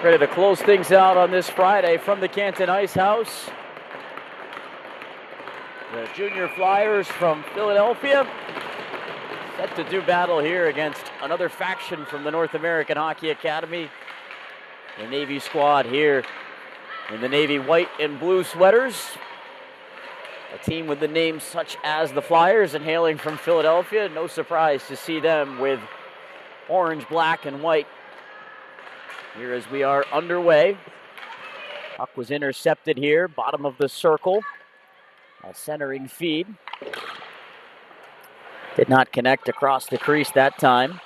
Ready to close things out on this Friday from the Canton Ice House. The Junior Flyers from Philadelphia set to do battle here against another faction from the North American Hockey Academy. The Navy squad here in the Navy white and blue sweaters. A team with the names such as the Flyers and hailing from Philadelphia. No surprise to see them with orange, black, and white here as we are underway. Puck was intercepted here, bottom of the circle. A centering feed. Did not connect across the crease that time.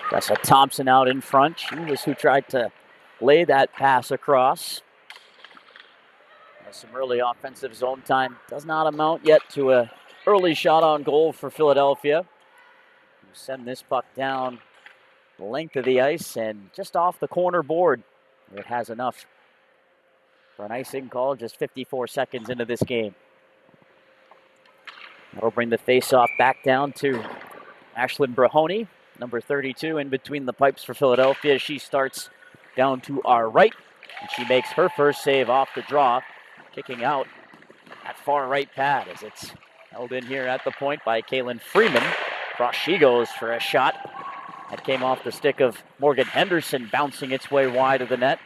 Tressa Thompson out in front. She was who tried to lay that pass across. Some early offensive zone time. Does not amount yet to a early shot on goal for Philadelphia. We'll send this puck down the length of the ice and just off the corner board. It has enough for an icing call just 54 seconds into this game. That'll bring the face-off back down to Ashlyn Brahoni, number 32, in between the pipes for Philadelphia. She starts down to our right, and she makes her first save off the draw, kicking out that far right pad as it's held in here at the point by Kaylin Freeman. Across she goes for a shot. That came off the stick of Morgan Henderson, bouncing its way wide of the net.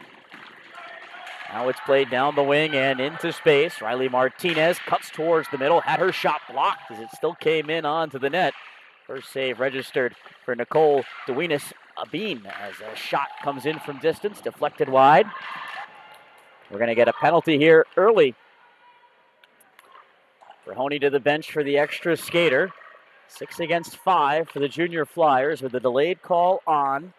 Now it's played down the wing and into space. Riley Martinez cuts towards the middle, had her shot blocked as it still came in onto the net. First save registered for Nicole Duenas-Abin as a shot comes in from distance, deflected wide. We're going to get a penalty here early. Brahoni to the bench for the extra skater. 6 against 5 for the Junior Flyers with a delayed call on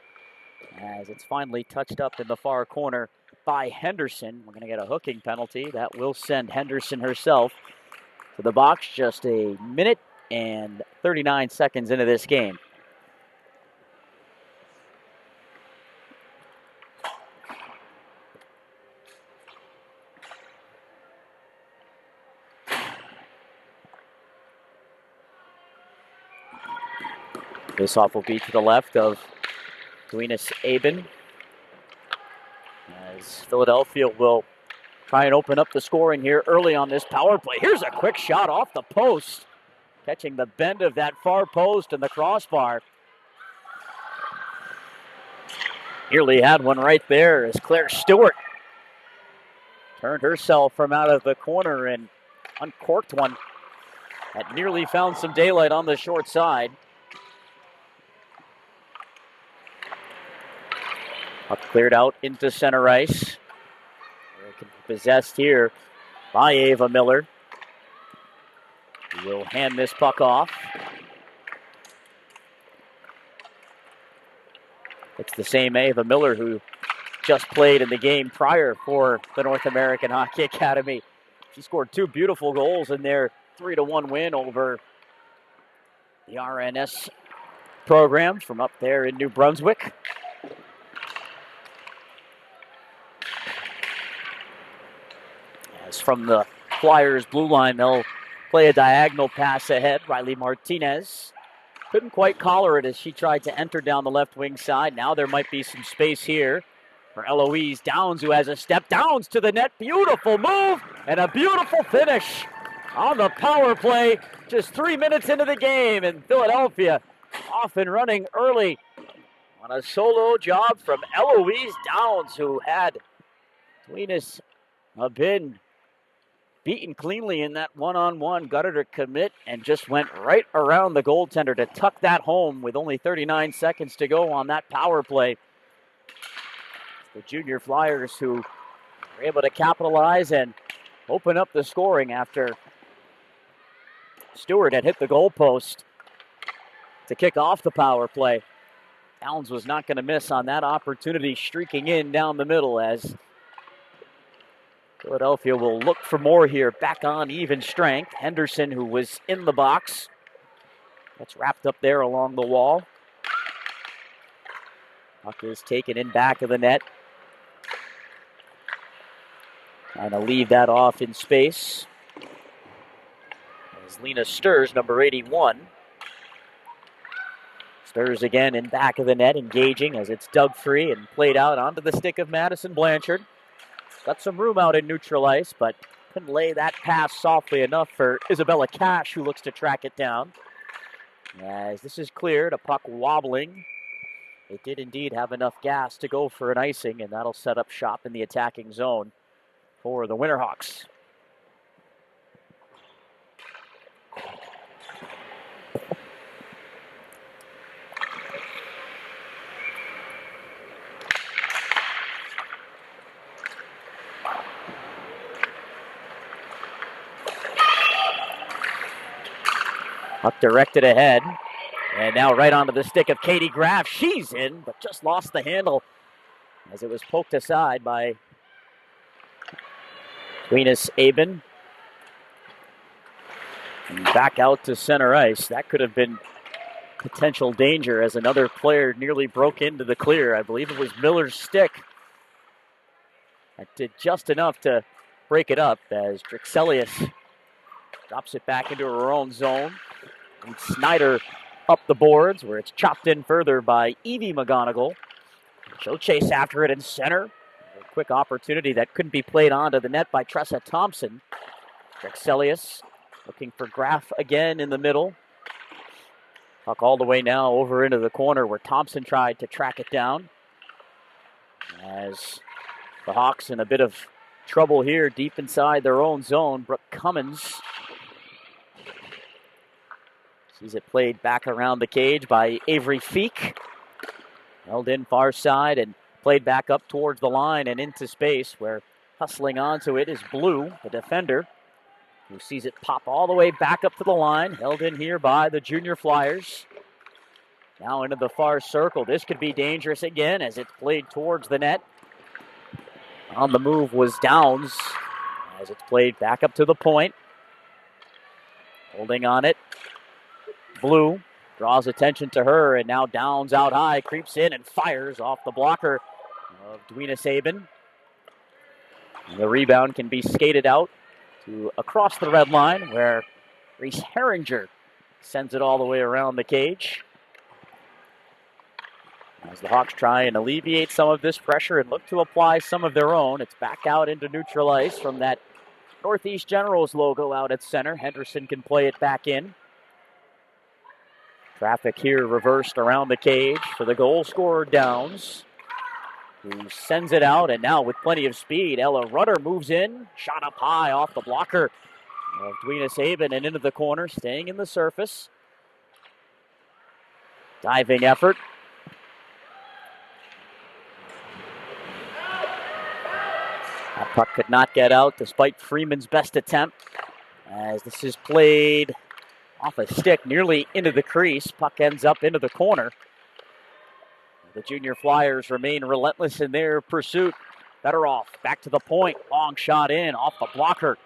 as it's finally touched up in the far corner by Henderson. We're going to get a hooking penalty. That will send Henderson herself to the box just a minute and 39 seconds into this game. This off will be to the left of Duenas-Abin as Philadelphia will try and open up the scoring here early on this power play. Here's a quick shot off the post, catching the bend of that far post and the crossbar. Nearly had one right there as Claire Stewart turned herself from out of the corner and uncorked one that nearly found some daylight on the short side. Puck cleared out into center ice. Possessed here by Ava Miller. Will hand this puck off. It's the same Ava Miller who just played in the game prior for the North American Hockey Academy. She scored 2 beautiful goals in their 3-1 win over the RNS program from up there in New Brunswick. As from the Flyers blue line, they'll play a diagonal pass ahead. Riley Martinez couldn't quite collar it as she tried to enter down the left wing side. Now there might be some space here for Eloise Downs, who has a step. Downs to the net. Beautiful move and a beautiful finish on the power play. Just 3 minutes into the game, and Philadelphia off and running early on a solo job from Eloise Downs, who had Duenas-Abin beaten cleanly in that one-on-one, got her to commit and just went right around the goaltender to tuck that home with only 39 seconds to go on that power play. The Junior Flyers who were able to capitalize and open up the scoring after Stewart had hit the goalpost to kick off the power play. Downs was not going to miss on that opportunity, streaking in down the middle as Philadelphia will look for more here, back on even strength. Henderson, who was in the box, gets wrapped up there along the wall. Puck is taken in back of the net. Trying to leave that off in space. As Lena Stirs, number 81, Stirs again in back of the net, engaging as it's dug free and played out onto the stick of Madison Blanchard. Got some room out in neutral ice, but couldn't lay that pass softly enough for Isabella Cash, who looks to track it down. As this is cleared, a puck wobbling. It did indeed have enough gas to go for an icing, and that'll set up shop in the attacking zone for the Winterhawks. Puck directed ahead, and now right onto the stick of Katie Graff. She's in, but just lost the handle as it was poked aside by Venus Aben. And back out to center ice. That could have been potential danger as another player nearly broke into the clear. I believe it was Miller's stick. That did just enough to break it up as Drexelius drops it back into her own zone. And Snyder up the boards where it's chopped in further by Evie McGonigal. She'll chase after it in center. A quick opportunity that couldn't be played onto the net by Tressa Thompson. Drexelius looking for Graff again in the middle. Puck all the way now over into the corner where Thompson tried to track it down. As the Hawks in a bit of trouble here deep inside their own zone. Brooke Cummins sees it played back around the cage by Avery Feek. Held in far side and played back up towards the line and into space where hustling onto it is Blue, the defender, who sees it pop all the way back up to the line. Held in here by the Junior Flyers. Now into the far circle. This could be dangerous again as it's played towards the net. On the move was Downs as it's played back up to the point. Holding on it. Blue draws attention to her, and now Downs out high, creeps in and fires off the blocker of Dwena Sabin. The rebound can be skated out to across the red line where Reese Herringer sends it all the way around the cage. As the Hawks try and alleviate some of this pressure and look to apply some of their own, it's back out into neutral ice from that Northeast Generals logo out at center. Henderson can play it back in. Traffic here reversed around the cage for the goal scorer Downs, who sends it out, and now with plenty of speed, Ella Rudder moves in, shot up high off the blocker of Dwena Sabin and into the corner, staying in the surface. Diving effort. That puck could not get out despite Freeman's best attempt, as this is played off a stick nearly into the crease. Puck ends up into the corner. The Junior Flyers remain relentless in their pursuit. Better off back to the point. Long shot in off the blocker.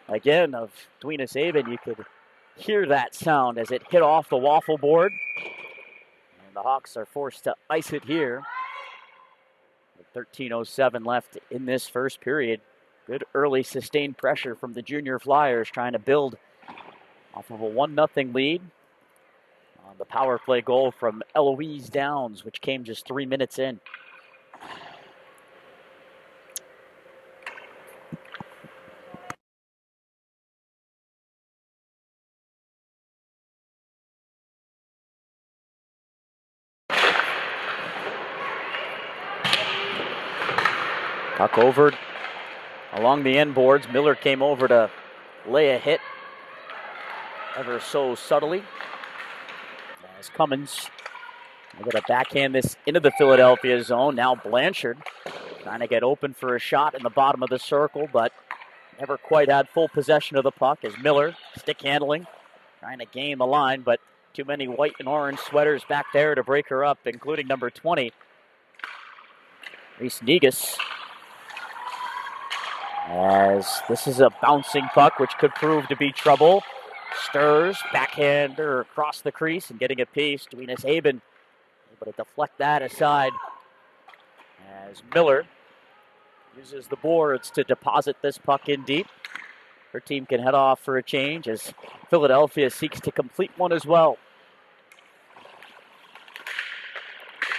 Again of Dwena Sabin. You could hear that sound as it hit off the waffle board. And the Hawks are forced to ice it here. With 13:07 left in this first period. Good early sustained pressure from the Junior Flyers trying to build off of a 1-0 lead on the power play goal from Eloise Downs, which came just 3 minutes in. Puck over along the end boards. Miller came over to lay a hit ever so subtly. As Cummins going to backhand this into the Philadelphia zone. Now Blanchard trying to get open for a shot in the bottom of the circle, but never quite had full possession of the puck as Miller, stick handling, trying to gain the line, but too many white and orange sweaters back there to break her up, including number 20, Reese Negus. As this is a bouncing puck, which could prove to be trouble. Stirs, backhander across the crease and getting a piece. Dwena Sabin able to deflect that aside as Miller uses the boards to deposit this puck in deep. Her team can head off for a change as Philadelphia seeks to complete one as well.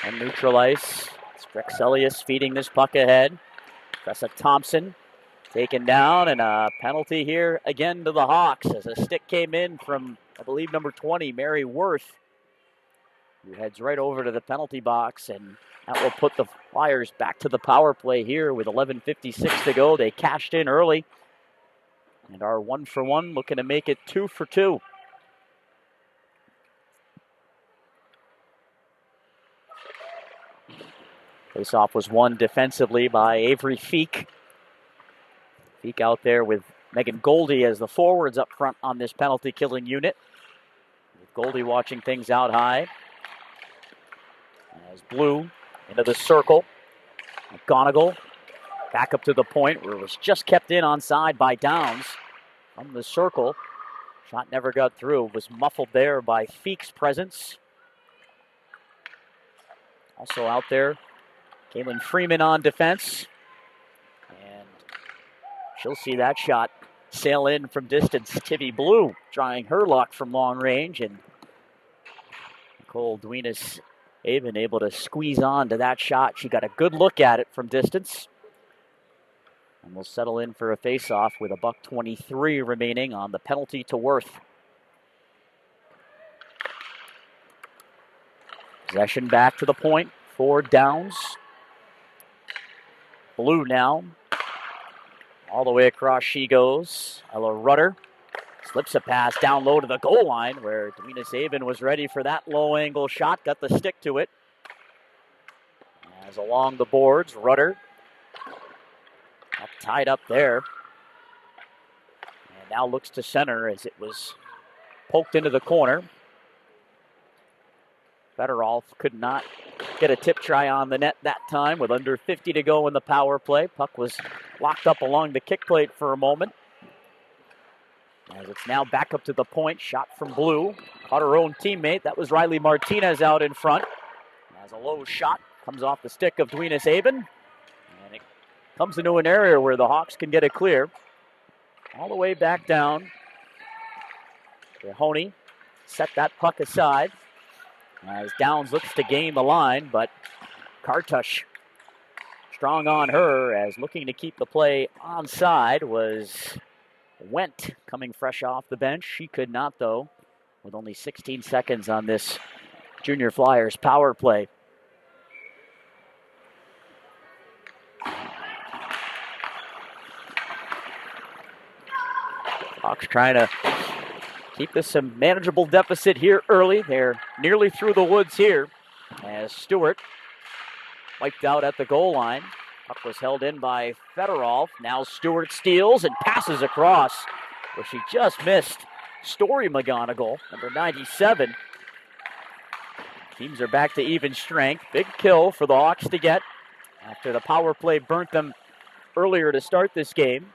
On neutral ice, it's Drexelius feeding this puck ahead. Tressa Thompson taken down, and a penalty here again to the Hawks as a stick came in from, I believe, number 20, Mary Worth, who heads right over to the penalty box, and that will put the Flyers back to the power play here with 11:56 to go. They cashed in early and are 1-for-1, looking to make it 2-for-2. Faceoff was won defensively by Avery Feek. Feek out there with Megan Goldie as the forwards up front on this penalty-killing unit. With Goldie watching things out high. As Blue into the circle. McGonigal back up to the point where it was just kept in onside by Downs from the circle. Shot never got through. Was muffled there by Feek's presence. Also out there, Caitlin Freeman on defense. And she'll see that shot sail in from distance. Tivy Blue trying her luck from long range. And Nicole Duenas Avon able to squeeze on to that shot. She got a good look at it from distance. And we'll settle in for a face-off with $1:23 remaining on the penalty to Worth. Possession back to the point for Downs. Blue now. All the way across she goes. Ella Rutter slips a pass down low to the goal line where Duenas Avon was ready for that low-angle shot. Got the stick to it. As along the boards, Rutter tied up there. And now looks to center as it was poked into the corner. Fedorov could not get a tip try on the net that time with under 50 to go in the power play. Puck was locked up along the kick plate for a moment. As it's now back up to the point. Shot from Blue. Caught her own teammate. That was Riley Martinez out in front. As a low shot comes off the stick of Duenas Avon. And it comes into an area where the Hawks can get it clear. All the way back down. Mahoney set that puck aside. As Downs looks to gain the line, but Kartush strong on her as looking to keep the play onside was Went coming fresh off the bench. She could not, though, with only 16 seconds on this Junior Flyers power play. Hawks trying to keep this a manageable deficit here early. They're nearly through the woods here as Stewart wiped out at the goal line. Puck was held in by Fedorov. Now Stewart steals and passes across where she just missed Story McGonigal, number 97. Teams are back to even strength. Big kill for the Hawks to get after the power play burnt them earlier to start this game.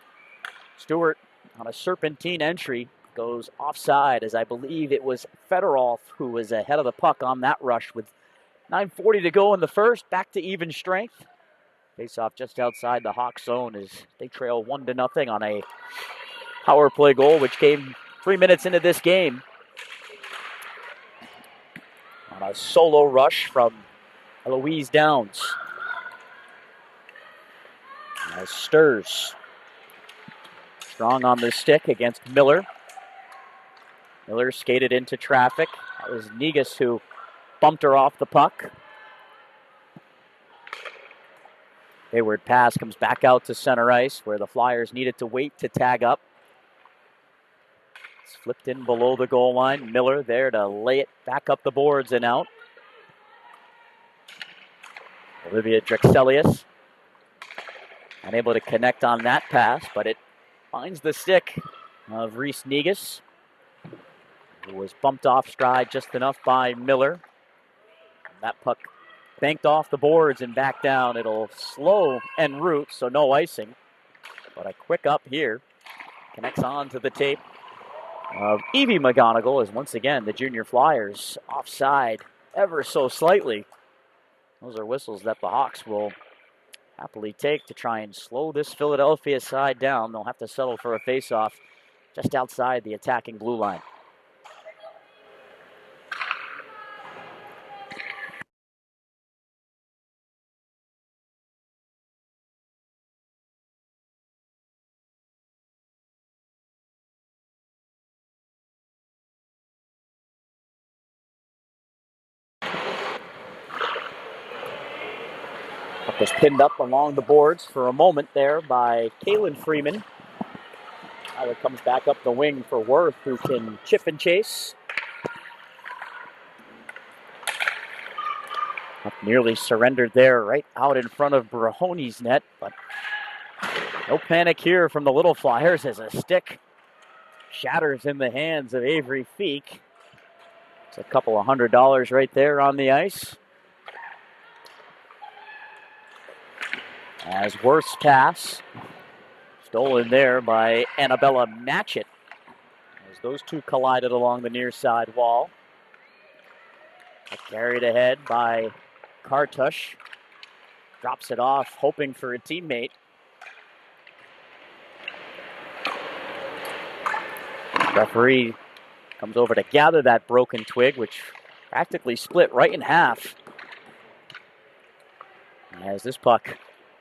Stewart on a serpentine entry goes offside, as I believe it was Fedorov who was ahead of the puck on that rush with 9:40 to go in the first. Back to even strength. Face-off just outside the Hawks zone as they trail 1-0 on a power play goal, which came 3 minutes into this game. On a solo rush from Eloise Downs. As Stirs strong on the stick against Miller. Miller skated into traffic. That was Negus who bumped her off the puck. Hayward pass comes back out to center ice where the Flyers needed to wait to tag up. It's flipped in below the goal line. Miller there to lay it back up the boards and out. Olivia Drexelius unable to connect on that pass, but it finds the stick of Reese Negus, who was bumped off stride just enough by Miller. That puck banked off the boards and back down. It'll slow en route, so no icing. But a quick up here connects on to the tape of Evie McGonigal as once again the Junior Flyers offside ever so slightly. Those are whistles that the Hawks will happily take to try and slow this Philadelphia side down. They'll have to settle for a face-off just outside the attacking blue line. Was pinned up along the boards for a moment there by Kaylin Freeman. Now it comes back up the wing for Worth, who can chip and chase. Nearly surrendered there right out in front of Brahoni's net, but no panic here from the Little Flyers as a stick shatters in the hands of Avery Feek. It's a couple of $100 right there on the ice. As Worth's pass, stolen there by Annabella Matchett, as those two collided along the near side wall. Carried ahead by Kartush. Drops it off, hoping for a teammate. Referee comes over to gather that broken twig, which practically split right in half. As this puck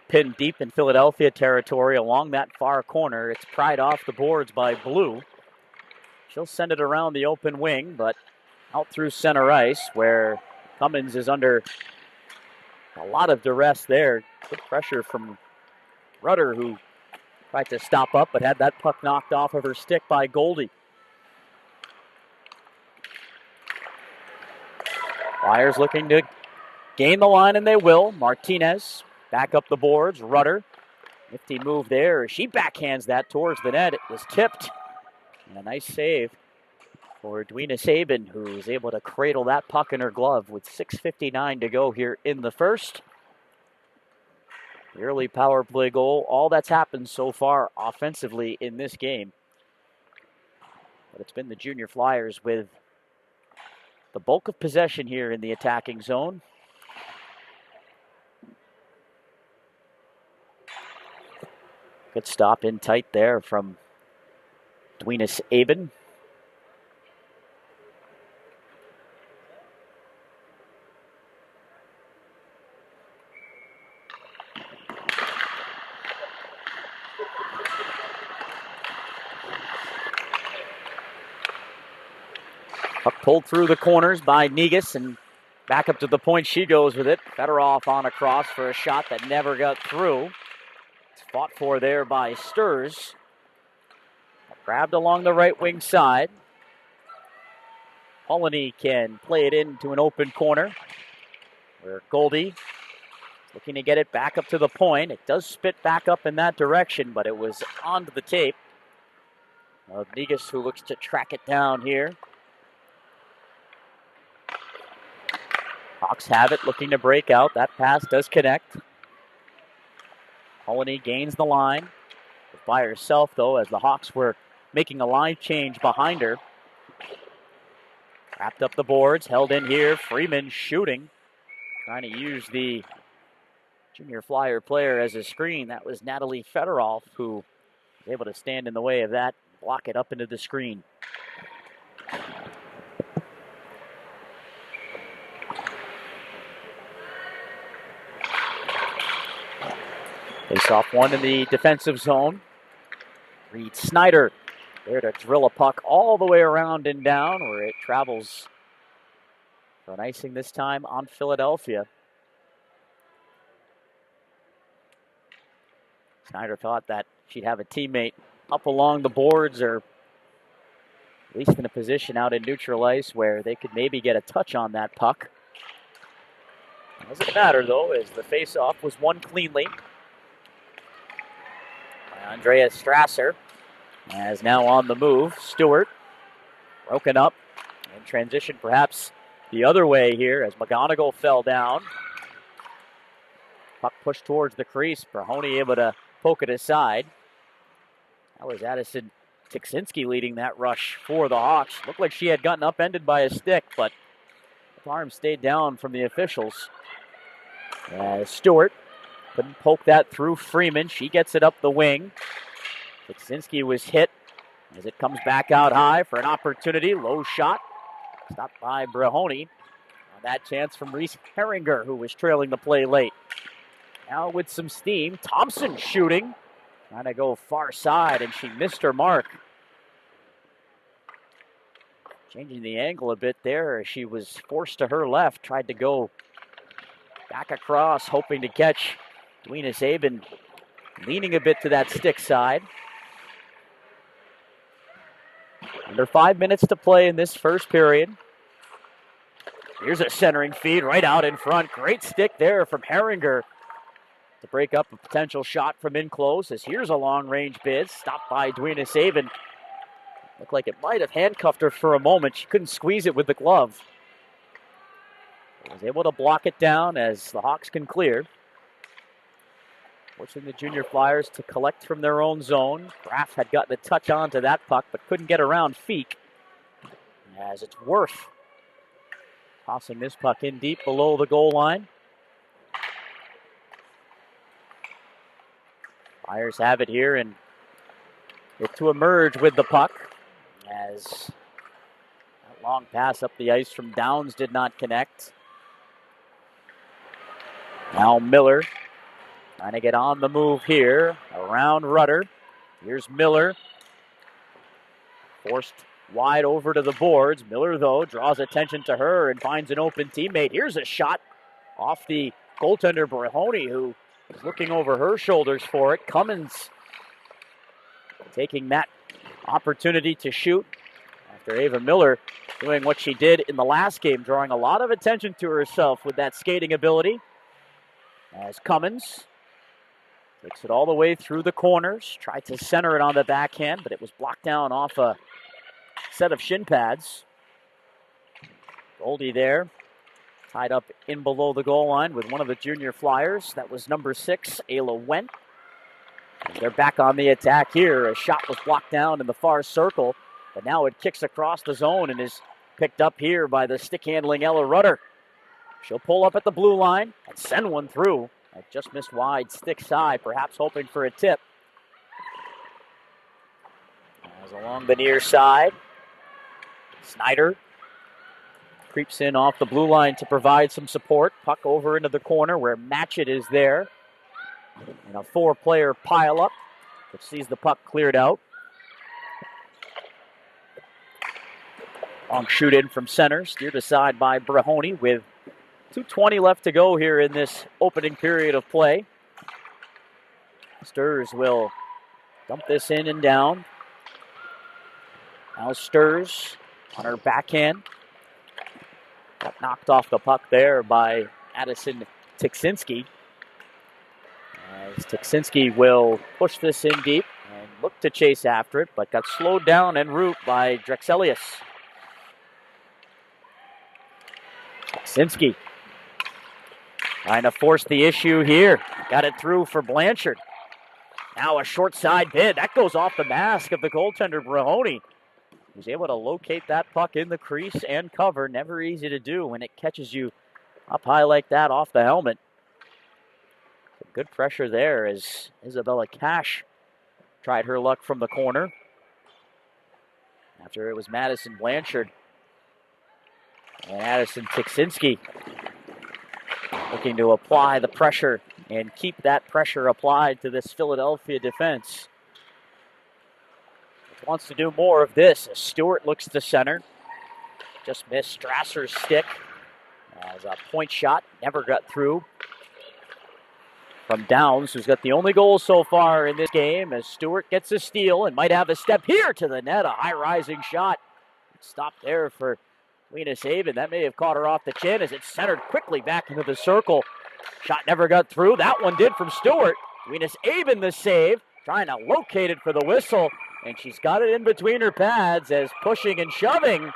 pinned deep in Philadelphia territory along that far corner, it's pried off the boards by Blue. She'll send it around the open wing, but out through center ice, where Cummins is under a lot of duress there. Good pressure from Rudder, who tried to stop up, but had that puck knocked off of her stick by Goldie. Flyers looking to gain the line, and they will. Martinez back up the boards. Rudder, nifty move there. She backhands that towards the net. It was tipped. And a nice save for Edwina Sabin, who was able to cradle that puck in her glove with 6:59 to go here in the first. The early power play goal, all that's happened so far offensively in this game. But it's been the Junior Flyers with the bulk of possession here in the attacking zone. Good stop in tight there from Edwina Sabin. Puck pulled through the corners by Negus, and back up to the point she goes with it. Fedorov on across for a shot that never got through. It's fought for there by Sturz. Grabbed along the right wing side. Polony can play it into an open corner, where Goldie is looking to get it back up to the point. It does spit back up in that direction, but it was onto the tape of Negus, who looks to track it down here. Hawks have it, looking to break out. That pass does connect. Polony gains the line. By herself, though, as the Hawks were making a line change behind her. Wrapped up the boards, held in here. Freeman shooting. Trying to use the Junior Flyer player as a screen. That was Natalie Fedorov, who was able to stand in the way of that, block it up into the screen. Face off one in the defensive zone. Reed Snyder there to drill a puck all the way around and down, where it travels for an icing this time on Philadelphia. Snyder thought that she'd have a teammate up along the boards, or at least in a position out in neutral ice where they could maybe get a touch on that puck. Doesn't matter, though, as the face-off was won cleanly. Andrea Strasser, as now on the move. Stewart broken up and transition perhaps the other way here as McGonigal fell down. Puck pushed towards the crease. Brahoni able to poke it aside. That was Addison Tiksinski leading that rush for the Hawks. Looked like she had gotten upended by a stick, but the arm stayed down from the officials. Stewart couldn't poke that through Freeman. She gets it up the wing. Tiksinski was hit as it comes back out high for an opportunity. Low shot. Stopped by Brahoni. On that chance from Reese Herringer, who was trailing the play late. Now with some steam, Thompson shooting. Trying to go far side, and she missed her mark. Changing the angle a bit there as she was forced to her left. Tried to go back across, hoping to catch Dwena Sabin leaning a bit to that stick side. Under 5 minutes to play in this first period. Here's a centering feed right out in front. Great stick there from Herringer to break up a potential shot from in close. As here's a long-range bid, stopped by Dwena Sabin. Looked like it might have handcuffed her for a moment. She couldn't squeeze it with the glove. Was able to block it down as the Hawks can clear. Forcing the junior Flyers to collect from their own zone. Graff had gotten a touch onto that puck, but couldn't get around Feek. As it's Worth tossing this puck in deep below the goal line. Flyers have it here and get to emerge with the puck. As that long pass up the ice from Downs did not connect. Now Miller trying to get on the move here around Rudder. Here's Miller. Forced wide over to the boards. Miller, though, draws attention to her and finds an open teammate. Here's a shot off the goaltender Brahoni, who is looking over her shoulders for it. Cummins taking that opportunity to shoot after Ava Miller doing what she did in the last game, drawing a lot of attention to herself with that skating ability. As Cummins takes it all the way through the corners, tried to center it on the backhand, but it was blocked down off a set of shin pads. Goldie there, tied up in below the goal line with one of the junior Flyers. That was number 6, Ayla Wendt. And they're back on the attack here. A shot was blocked down in the far circle, but now it kicks across the zone and is picked up here by the stick-handling Ella Rudder. She'll pull up at the blue line and send one through. It just missed wide, stick side, perhaps hoping for a tip. As along the near side, Snyder creeps in off the blue line to provide some support. Puck over into the corner where Matchett is there. And a 4-player pileup, which sees the puck cleared out. Long shoot in from center, steered aside by Brahoni with 2:20 left to go here in this opening period of play. Stirs will dump this in and down. Now Stirs on her backhand. Got knocked off the puck there by Addison Tiksinski. As Tiksinski will push this in deep and look to chase after it, but got slowed down en route by Drexelius. Tiksinski trying to force the issue here. Got it through for Blanchard. Now a short side bid. That goes off the mask of the goaltender Brahoni. He's able to locate that puck in the crease and cover. Never easy to do when it catches you up high like that off the helmet. Some good pressure there as Isabella Cash tried her luck from the corner. After it was Madison Blanchard and Addison Tiksinski looking to apply the pressure and keep that pressure applied to this Philadelphia defense. Which wants to do more of this as Stewart looks to center. Just missed Strasser's stick as a point shot. Never got through from Downs, who's got the only goal so far in this game, as Stewart gets a steal and might have a step here to the net. A high-rising shot. Stopped there for Dwena Sabin. That may have caught her off the chin as it's centered quickly back into the circle. Shot never got through. That one did from Stewart. Dwena Sabin the save, trying to locate it for the whistle, and she's got it in between her pads as pushing and shoving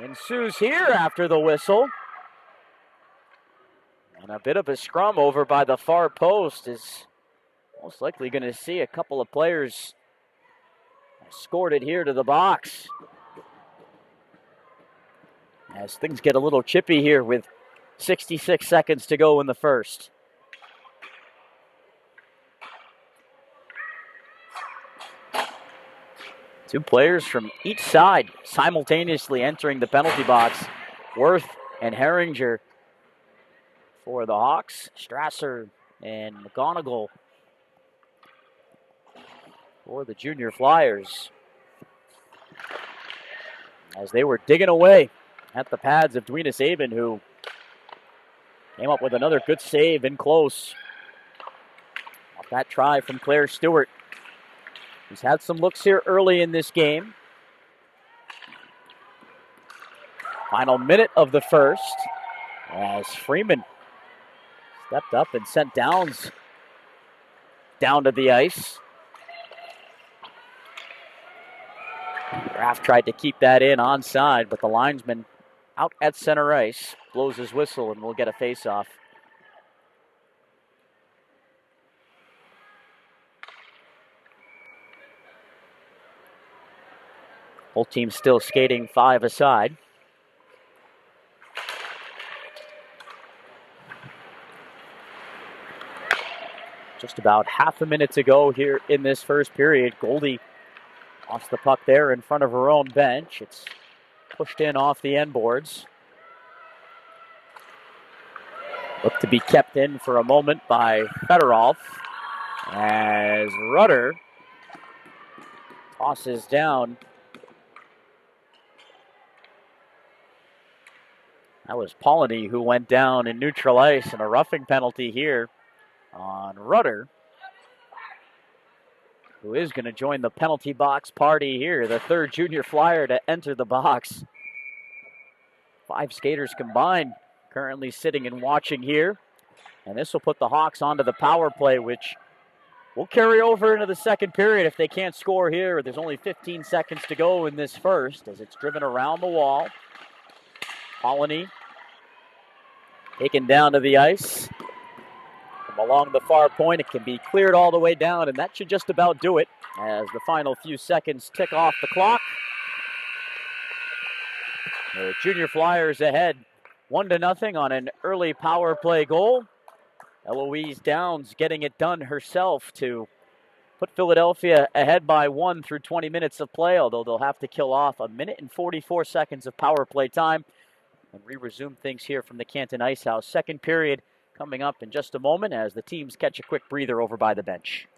ensues here after the whistle. And a bit of a scrum over by the far post is most likely going to see a couple of players escorted here to the box. As things get a little chippy here with 66 seconds to go in the first. Two players from each side simultaneously entering the penalty box. Worth and Herringer for the Hawks. Strasser and McGonigal for the junior Flyers, as they were digging away at the pads of Dwena Sabin, who came up with another good save in close. That try from Claire Stewart, who's had some looks here early in this game. Final minute of the first, as Freeman stepped up and sent Downs down to the ice. Graff tried to keep that in onside, but the linesman out at center ice blows his whistle and we'll get a face-off. Both teams still skating 5 aside. Just about half a minute to go here in this first period. Goldie lost the puck there in front of her own bench. It's pushed in off the end boards. Looked to be kept in for a moment by Fedorov as Rudder tosses down. That was Polony who went down in neutral ice, and a roughing penalty here on Rudder, who is going to join the penalty box party here, the third junior Flyer to enter the box. 5 skaters combined currently sitting and watching here, and this will put the Hawks onto the power play, which will carry over into the second period if they can't score here. There's only 15 seconds to go in this first as it's driven around the wall. Polony taken down to the ice. From along the far point, it can be cleared all the way down, and that should just about do it as the final few seconds tick off the clock. The Junior Flyers ahead 1-0 on an early power play goal. Eloise Downs getting it done herself to put Philadelphia ahead by 1 through 20 minutes of play, although they'll have to kill off 1 minute and 44 seconds of power play time. And resume things here from the Canton Ice House. Second period coming up in just a moment as the teams catch a quick breather over by the bench.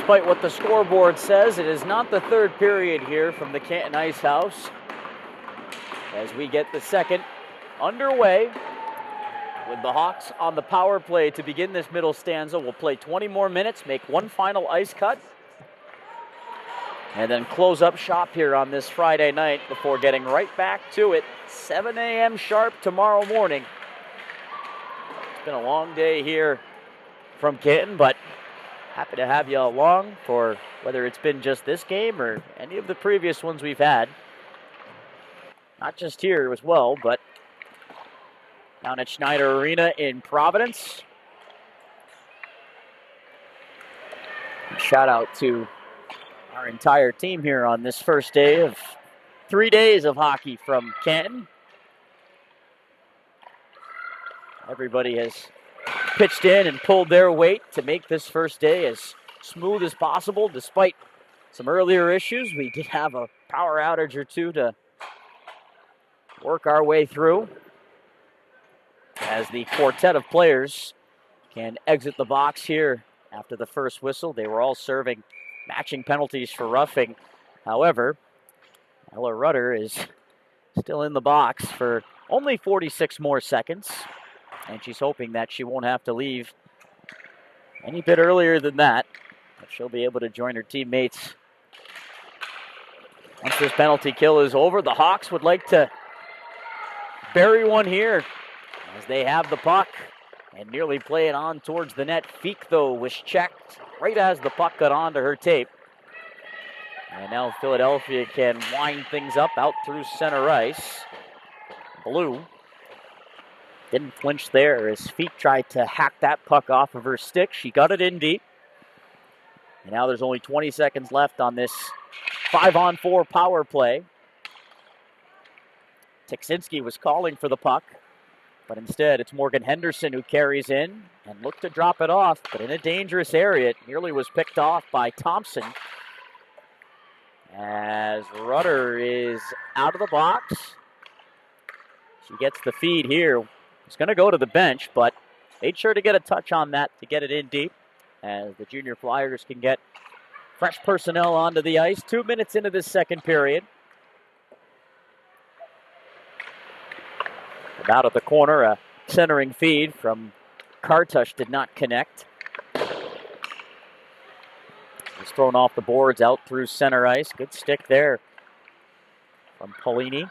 despite what the scoreboard says, it is not the third period here from the Canton Ice House. As we get the second underway with the Hawks on the power play to begin this middle stanza. We'll play 20 more minutes, make one final ice cut, and then close up shop here on this Friday night before getting right back to it. 7 a.m. sharp tomorrow morning. It's been a long day here from Canton, but happy to have you along for whether it's been just this game or any of the previous ones we've had. Not just here as well, but down at Schneider Arena in Providence. And shout out to our entire team here on this first day of 3 days of hockey from Canton. Everybody has pitched in and pulled their weight to make this first day as smooth as possible. Despite some earlier issues, we did have a power outage or two to work our way through, as the quartet of players can exit the box here after the first whistle. They were all serving matching penalties for roughing. However, Ella Rutter is still in the box for only 46 more seconds, and she's hoping that she won't have to leave any bit earlier than that. But she'll be able to join her teammates once this penalty kill is over. The Hawks would like to bury one here as they have the puck and nearly play it on towards the net. Feek, though, was checked right as the puck got onto her tape. And now Philadelphia can wind things up out through center ice. Blue didn't flinch there as Feek tried to hack that puck off of her stick. She got it in deep. And now there's only 20 seconds left on this 5-on-4 power play. Tiksinski was calling for the puck, but instead it's Morgan Henderson who carries in and looked to drop it off, but in a dangerous area. It nearly was picked off by Thompson as Rutter is out of the box. She gets the feed here. It's going to go to the bench, but made sure to get a touch on that to get it in deep as the junior Flyers can get fresh personnel onto the ice. 2 minutes into this second period. Out of the corner, a centering feed from Kartush did not connect. Was thrown off the boards out through center ice. Good stick there from Polini.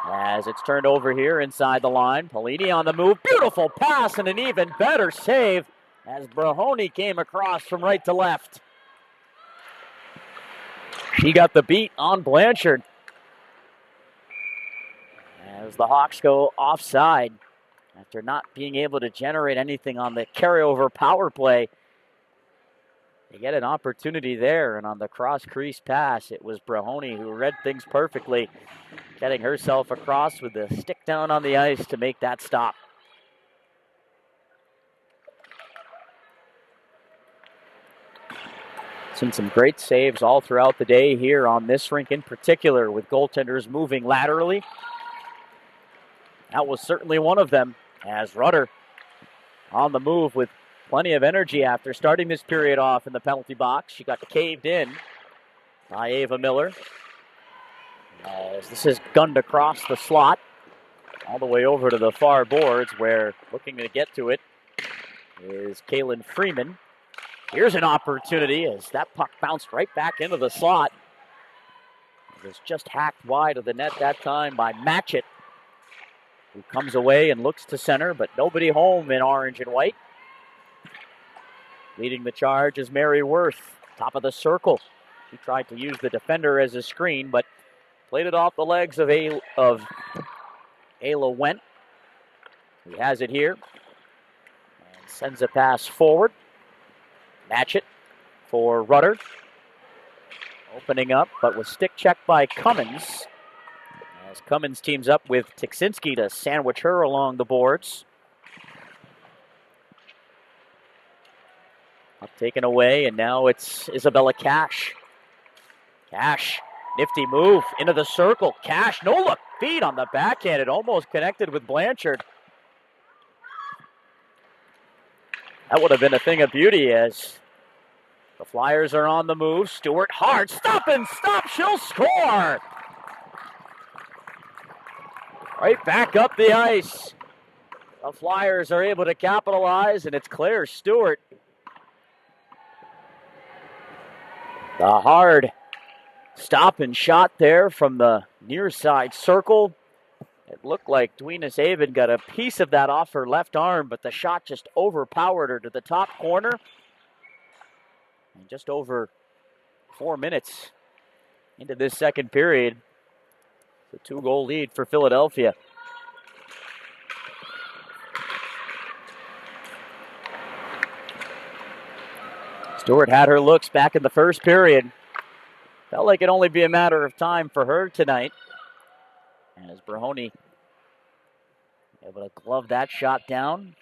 As it's turned over here inside the line. Polini on the move. Beautiful pass and an even better save as Brahoni came across from right to left. He got the beat on Blanchard. As the Hawks go offside after not being able to generate anything on the carryover power play. They get an opportunity there, and on the cross-crease pass, it was Brahoni who read things perfectly, getting herself across with the stick down on the ice to make that stop. Seen some great saves all throughout the day here on this rink in particular, with goaltenders moving laterally. That was certainly one of them, as Rutter on the move with plenty of energy after starting this period off in the penalty box. She got caved in by Ava Miller. As this is gunned across the slot, all the way over to the far boards, where looking to get to it is Kaylin Freeman. Here's an opportunity as that puck bounced right back into the slot. It was just hacked wide of the net that time by Matchett, who comes away and looks to center, but nobody home in orange and white. Leading the charge is Mary Worth, top of the circle. She tried to use the defender as a screen, but played it off the legs of Ayla Wendt. He has it here and sends a pass forward. Matchett for Rutter. Opening up, but was stick checked by Cummins. As Cummins teams up with Tiksinski to sandwich her along the boards. Up taken away, and now it's Isabella Cash. Cash, nifty move into the circle. Cash, no look, feed on the backhand. It almost connected with Blanchard. That would have been a thing of beauty as the The Flyers are on the move. Stewart, hard, stop and stop, she'll score! Right back up the ice. The Flyers are able to capitalize, and it's Claire Stewart. The hard stop and shot there from the near side circle. It looked like Dwena Saban got a piece of that off her left arm, but the shot just overpowered her to the top corner. And just over 4 minutes into this second period, it's a 2-goal lead for Philadelphia. Stewart had her looks back in the first period. Felt like it'd only be a matter of time for her tonight. As Brahoni able to glove that shot down.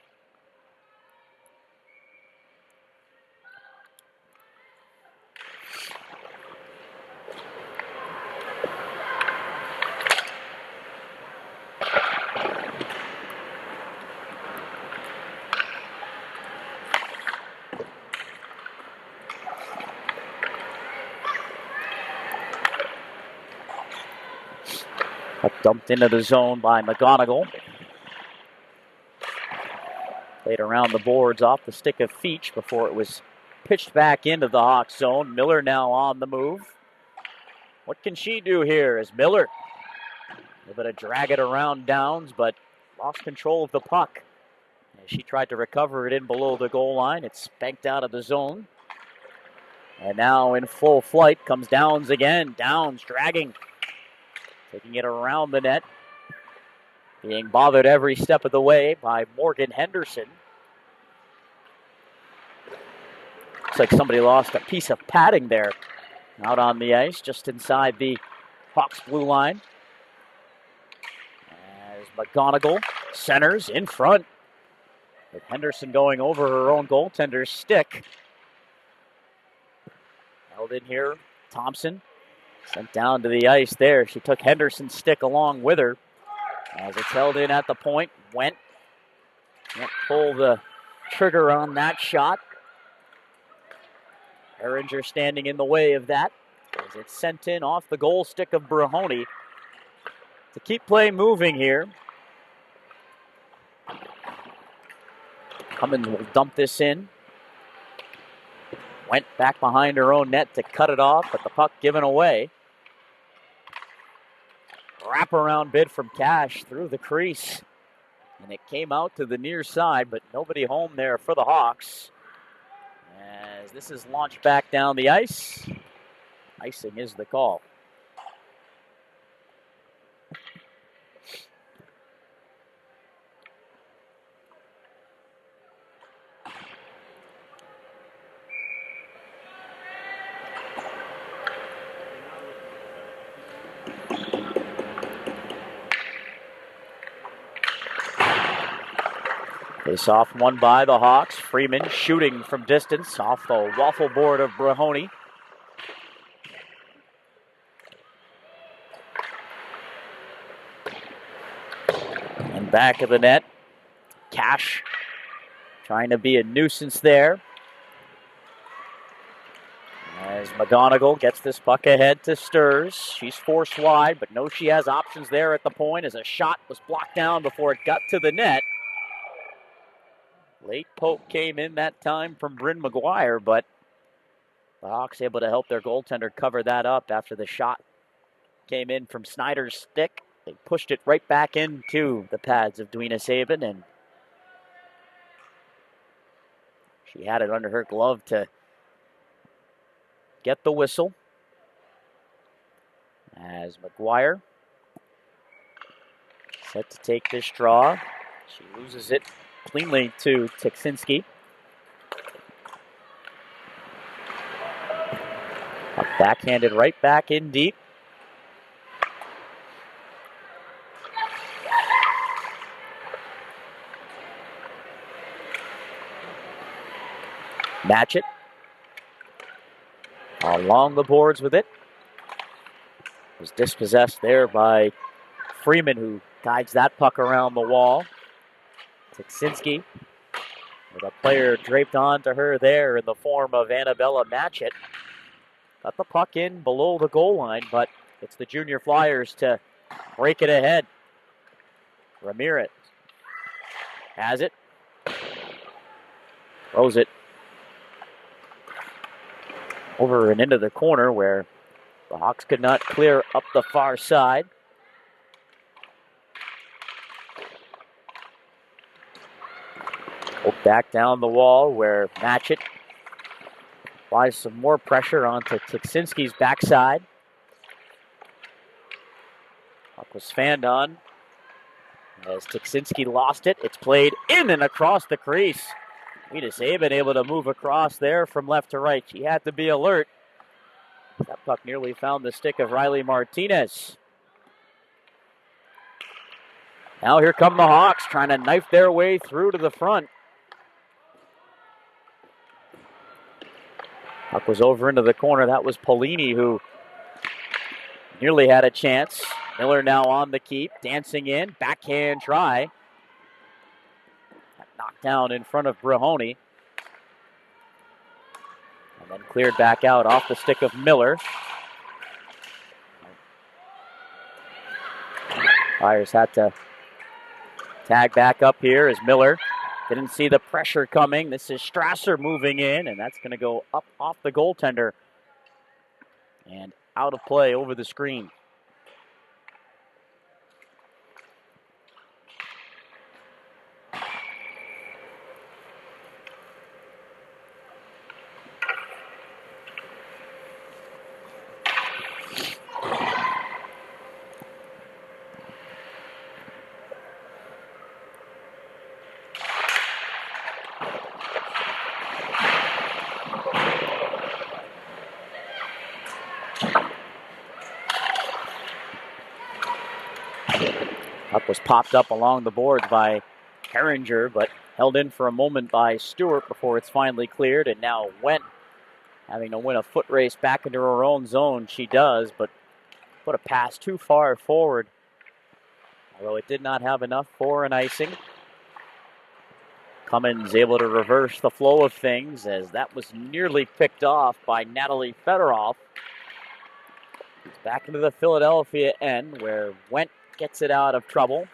Dumped into the zone by McGonigal. Played around the boards off the stick of Feach before it was pitched back into the Hawks zone. Miller now on the move. What can she do here as Miller able to drag it around Downs, but lost control of the puck. As she tried to recover it in below the goal line, it's spanked out of the zone. And now in full flight comes Downs again. Downs dragging. Taking it around the net. Being bothered every step of the way by Morgan Henderson. Looks like somebody lost a piece of padding there out on the ice, just inside the Hawks blue line. As McGonigal centers in front, with Henderson going over her own goaltender's stick. Held in here, Thompson. Sent down to the ice there. She took Henderson's stick along with her. As it's held in at the point, can't pull the trigger on that shot. Erringer standing in the way of that. As it's sent in off the goal stick of Brahoni. To keep play moving here. Cummins will dump this in. Went back behind her own net to cut it off, but the puck given away. Wraparound bid from Cash through the crease. And it came out to the near side, but nobody home there for the Hawks. As this is launched back down the ice. Icing is the call. Face off won by the Hawks. Freeman shooting from distance off the waffle board of Brahoni. And back of the net. Cash trying to be a nuisance there. As McGonigal gets this puck ahead to Sturs. She's forced wide, but knows she has options there at the point as a shot was blocked down before it got to the net. Late poke came in that time from Bryn McGuire, but the Hawks able to help their goaltender cover that up after the shot came in from Snyder's stick. They pushed it right back into the pads of Dwena Saban, and she had it under her glove to get the whistle. As McGuire set to take this draw. She loses it cleanly to Tiksinski. Backhanded right back in deep. Match it. Along the boards with it. Was dispossessed there by Freeman, who guides that puck around the wall. Tiksinski With a player draped onto her there in the form of Annabella Matchett. Got the puck in below the goal line, but it's the Junior Flyers to break it ahead. Ramirez has it. Throws it over and into the corner where the Hawks could not clear up the far side. Back down the wall where Matchett applies some more pressure onto Tiksinski's backside. Puck was fanned on as Tiksinski lost it. It's played in and across the crease. Vita Saban able to move across there from left to right. She had to be alert. That puck nearly found the stick of Riley Martinez. Now here come the Hawks trying to knife their way through to the front. Puck was over into the corner. That was Polini who nearly had a chance. Miller now on the keep, dancing in, backhand try. Knocked down in front of Brahoni. And then cleared back out off the stick of Miller. Flyers had to tag back up here as Miller didn't see the pressure coming. This is Strasser moving in, and that's going to go up off the goaltender and out of play over the screen. Puck was popped up along the boards by Herringer, but held in for a moment by Stewart before it's finally cleared, and now Wendt having to win a foot race back into her own zone. She does, but put a pass too far forward, although it did not have enough for an icing. Cummins able to reverse the flow of things as that was nearly picked off by Natalie Fedorov. It's back into the Philadelphia end where Wendt gets it out of trouble.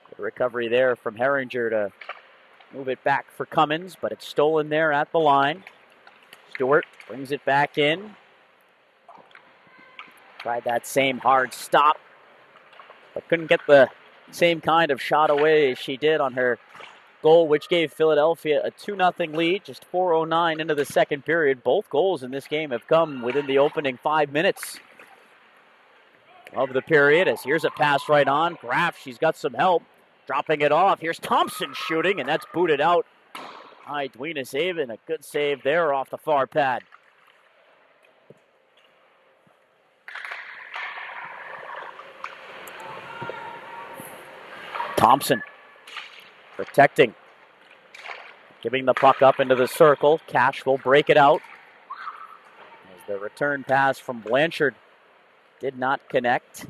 Good recovery there from Herringer to move it back for Cummins, but it's stolen there at the line. Stewart brings it back in. Tried that same hard stop, but couldn't get the same kind of shot away as she did on her goal, which gave Philadelphia a 2-0 lead. Just 4:09 into the second period. Both goals in this game have come within the opening 5 minutes of the period. As here's a pass right on. Graff, she's got some help. Dropping it off. Here's Thompson shooting, and that's booted out. Edwina Saban, a good save there off the far pad. Thompson protecting. Giving the puck up into the circle. Cash will break it out. As the return pass from Blanchard did not connect.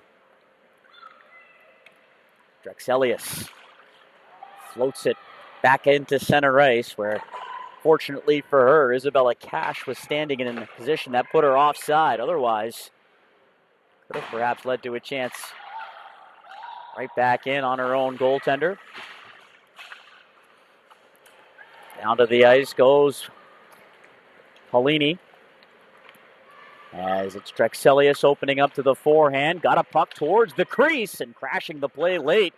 Drexelius floats it back into center ice where, fortunately for her, Isabella Cash was standing in a position that put her offside. Otherwise, could have perhaps led to a chance right back in on her own goaltender. Down to the ice goes Polini. As it's Drexelius opening up to the forehand. Got a puck towards the crease and crashing the play late.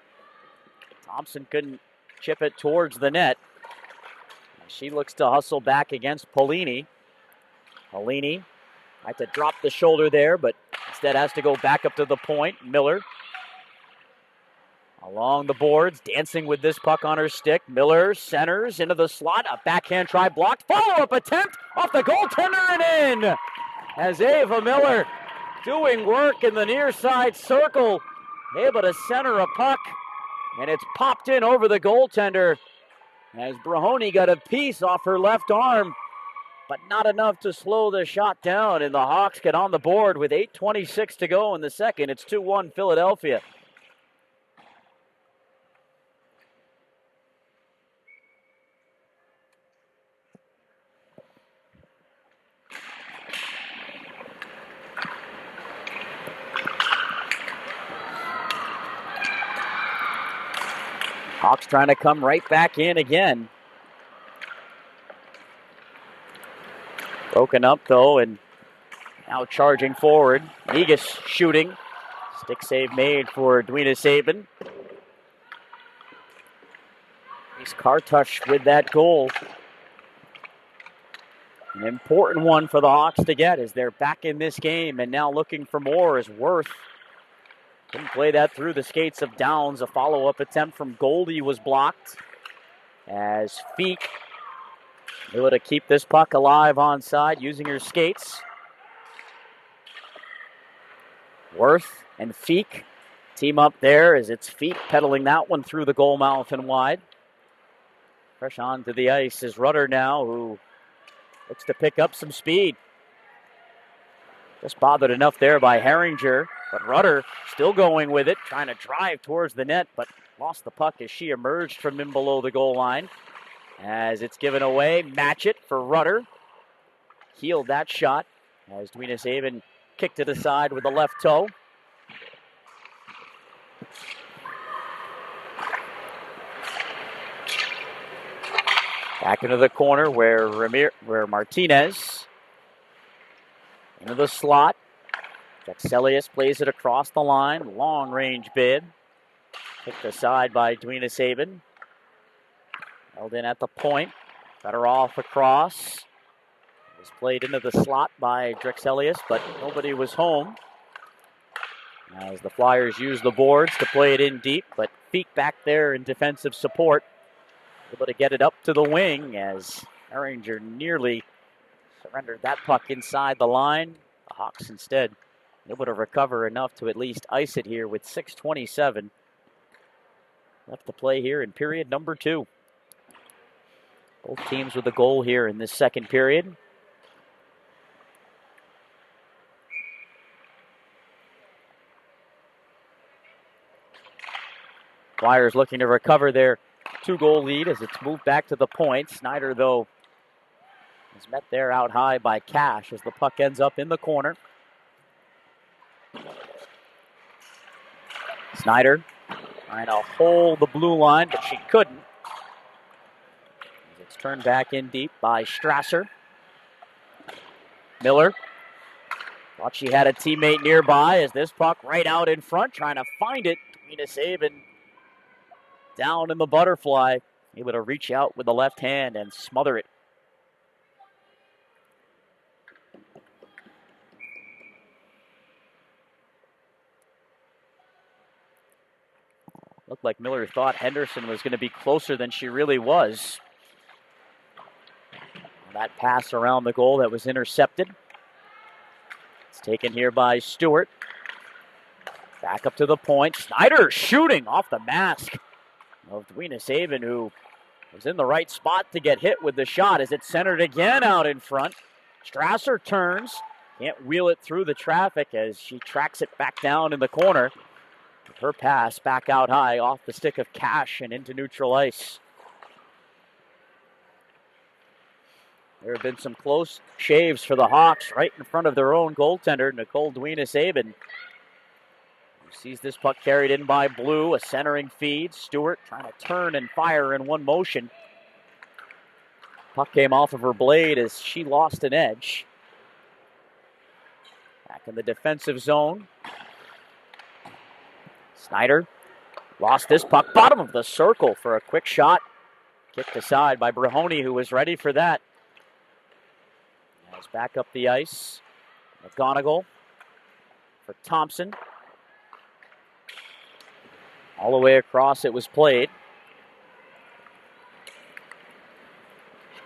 Thompson couldn't chip it towards the net. She looks to hustle back against Polini. Polini had to drop the shoulder there, but instead has to go back up to the point. Miller along the boards, dancing with this puck on her stick. Miller centers into the slot. A backhand try blocked. Follow-up attempt off the goaltender and in. As Ava Miller doing work in the near side circle, able to center a puck, and it's popped in over the goaltender as Brahoni got a piece off her left arm, but not enough to slow the shot down, and the Hawks get on the board with 8:26 to go in the second. It's 2-1 Philadelphia. Hawks trying to come right back in again. Broken up, though, and now charging forward. Negus shooting. Stick save made for Edwina Sabin. He's Kartush with that goal. An important one for the Hawks to get as they're back in this game and now looking for more as Worth couldn't play that through the skates of Downs. A follow-up attempt from Goldie was blocked as Feek able to keep this puck alive onside using her skates. Worth and Feek team up there as it's Feek pedaling that one through the goal mouth and wide. Fresh onto the ice is Rudder now, who looks to pick up some speed. Just bothered enough there by Herringer, but Rudder still going with it, trying to drive towards the net, but lost the puck as she emerged from in below the goal line. As it's given away, match it for Rudder. Healed that shot as Edwina Sabin kicked it aside with the left toe. Back into the corner where Martinez into the slot. Jaxelius plays it across the line. Long range bid. Kicked aside by Edwina Sabin. Held in at the point. Better off across. It was played into the slot by Drexelius, but nobody was home. As the Flyers use the boards to play it in deep, but Feek back there in defensive support. Able to get it up to the wing as Herringer nearly surrendered that puck inside the line. The Hawks instead able to recover enough to at least ice it here with 6:27 left to play here in period number 2. Both teams with a goal here in this second period. Flyers looking to recover their 2-goal lead as it's moved back to the point. Snyder, though, is met there out high by Cash as the puck ends up in the corner. Snyder trying to hold the blue line, but she couldn't. It's turned back in deep by Strasser. Miller thought she had a teammate nearby as this puck right out in front, trying to find it. Edwina Sabin down in the butterfly, able to reach out with the left hand and smother it. Looked like Miller thought Henderson was going to be closer than she really was. That pass around the goal that was intercepted. It's taken here by Stewart. Back up to the point. Snyder shooting off the mask of Edwina Sabin, who was in the right spot to get hit with the shot as it's centered again out in front. Strasser turns. Can't wheel it through the traffic as she tracks it back down in the corner. Her pass back out high off the stick of Cash and into neutral ice. There have been some close shaves for the Hawks right in front of their own goaltender, Nicole Edwina Sabin. Who sees this puck carried in by Blue, a centering feed. Stewart trying to turn and fire in one motion. Puck came off of her blade as she lost an edge. Back in the defensive zone. Snyder lost this puck, bottom of the circle for a quick shot. Kicked aside by Brahoni, who was ready for that. As back up the ice, McGonigal for Thompson. All the way across it was played.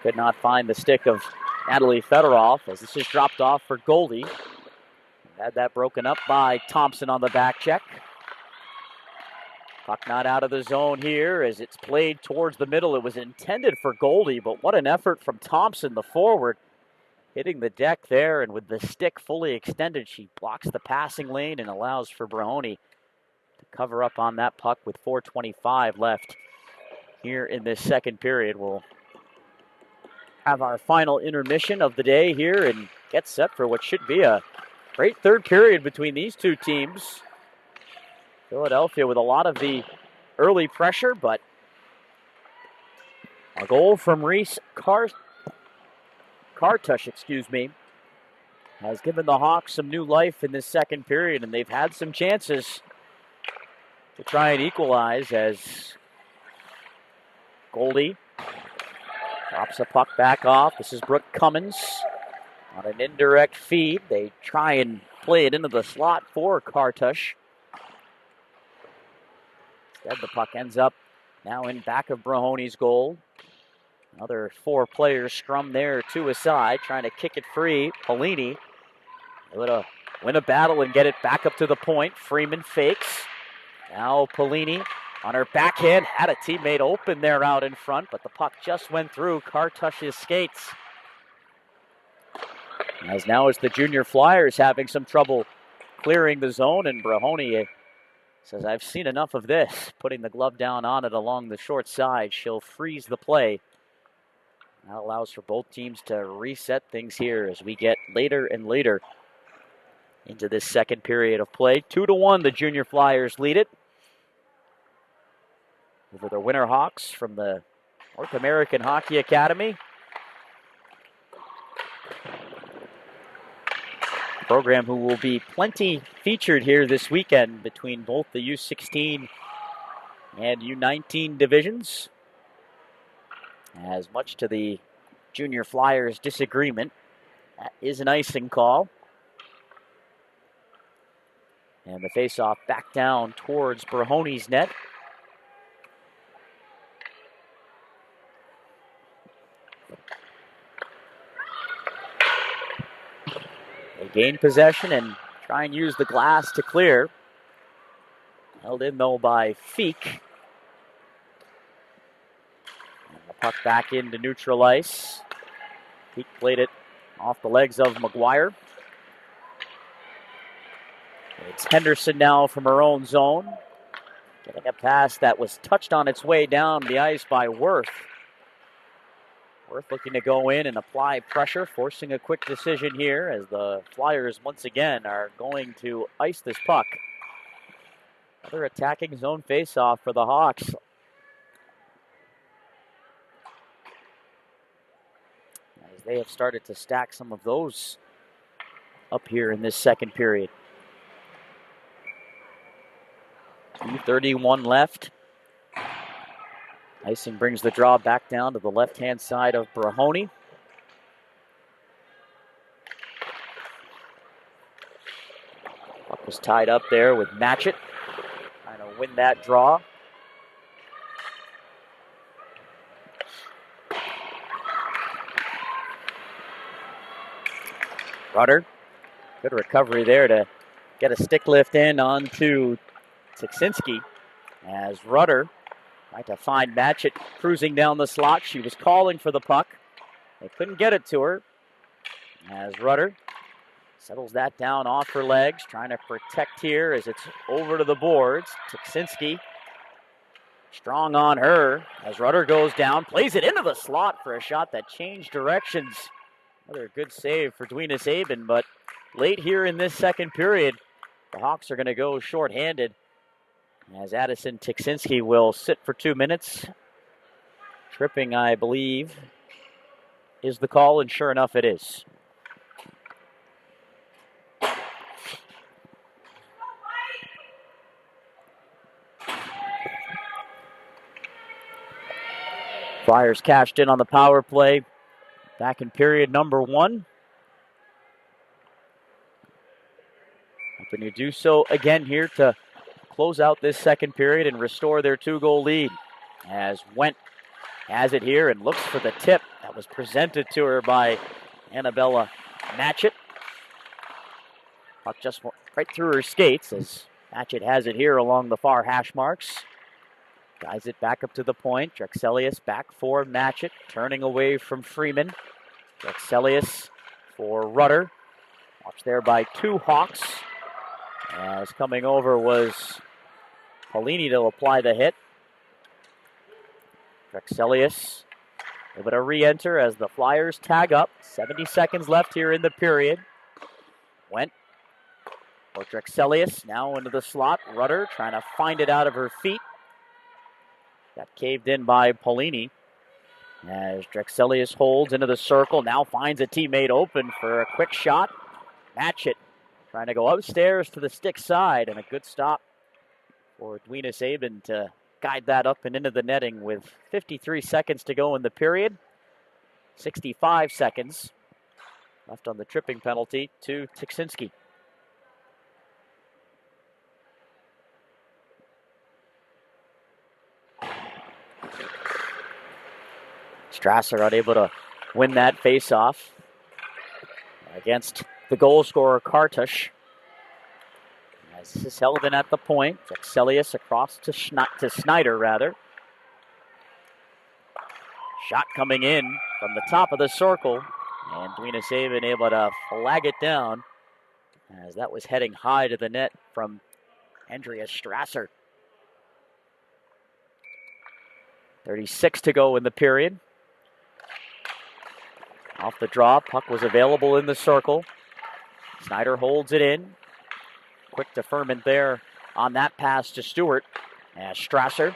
Could not find the stick of Natalie Fedorov as this is dropped off for Goldie. Had that broken up by Thompson on the back check. Puck not out of the zone here as it's played towards the middle. It was intended for Goldie, but what an effort from Thompson, the forward. Hitting the deck there, and with the stick fully extended, she blocks the passing lane and allows for Brahoni to cover up on that puck with 4:25 left here in this second period. We'll have our final intermission of the day here and get set for what should be a great third period between these two teams. Philadelphia with a lot of the early pressure, but A goal from Reese Kartush, has given the Hawks some new life in this second period, and they've had some chances to try and equalize as Goldie drops a puck back off. This is Brooke Cummins on an indirect feed. They try and play it into the slot for Kartush. Instead, the puck ends up now in back of Brahoni's goal. Another 4 players scrum there, 2 aside, trying to kick it free. Polini able to win a battle and get it back up to the point. Freeman fakes. Now Polini on her backhand, had a teammate open there out in front, but the puck just went through Kartush's skates. As now it's the Junior Flyers having some trouble clearing the zone, and Brahoni says, I've seen enough of this. Putting the glove down on it along the short side. She'll freeze the play. That allows for both teams to reset things here as we get later and later into this second period of play. 2-1, the Junior Flyers lead it over the Winter Hawks from the North American Hockey Academy. Program who will be plenty featured here this weekend between both the U16 and U19 divisions. As much to the Junior Flyers' disagreement, that is an icing call. And the faceoff back down towards Brahoni's net. They gain possession and try and use the glass to clear. Held in though by Feek. And the puck back into neutral ice. Feek played it off the legs of McGuire. It's Henderson now from her own zone. Getting a pass that was touched on its way down the ice by Worth. Worth looking to go in and apply pressure, forcing a quick decision here as the Flyers once again are going to ice this puck. Another attacking zone faceoff for the Hawks. As they have started to stack some of those up here in this second period. 2:31 left. Icing brings the draw back down to the left-hand side of Brahoni. Puck was tied up there with Matchett, trying to win that draw. Rudder, good recovery there to get a stick lift in onto Tiksinski as Rudder tried to find Matchett cruising down the slot. She was calling for the puck. They couldn't get it to her. As Rudder settles that down off her legs, trying to protect here as it's over to the boards. Tiksinski strong on her as Rudder goes down, plays it into the slot for a shot that changed directions. Another good save for Dwina Sabin, but late here in this second period, the Hawks are going to go shorthanded as Addison Tiksinski will sit for 2 minutes. Tripping, I believe, is the call, and sure enough it is. Flyers cashed in on the power play back in period number 1. Hoping to do so again here to close out this second period and restore their 2-goal lead. As Wendt has it here and looks for the tip that was presented to her by Annabella Matchett. Puck just went right through her skates as Matchett has it here along the far hash marks. Guides it back up to the point. Drexelius back for Matchett, turning away from Freeman. Drexelius for Rudder. Watched there by 2 Hawks. As coming over was Polini to apply the hit. Drexelius able to re-enter as the Flyers tag up. 70 seconds left here in the period. Wendt for Drexelius, now into the slot. Rudder trying to find it out of her feet. Got caved in by Polini. As Drexelius holds into the circle, now finds a teammate open for a quick shot. Match it. Trying to go upstairs to the stick side, and a good stop for Edwina Sabin to guide that up and into the netting with 53 seconds to go in the period. 65 seconds left on the tripping penalty to Tiksinski. Strasser unable to win that face-off against the goal scorer Kartush. As this is held in at the point, Drexelius across to Snyder, rather. Shot coming in from the top of the circle, and Edwina Sabin able to flag it down as that was heading high to the net from Andrea Strasser. 36 to go in the period. Off the draw, puck was available in the circle. Snyder holds it in. Quick deferment there on that pass to Stewart. As Strasser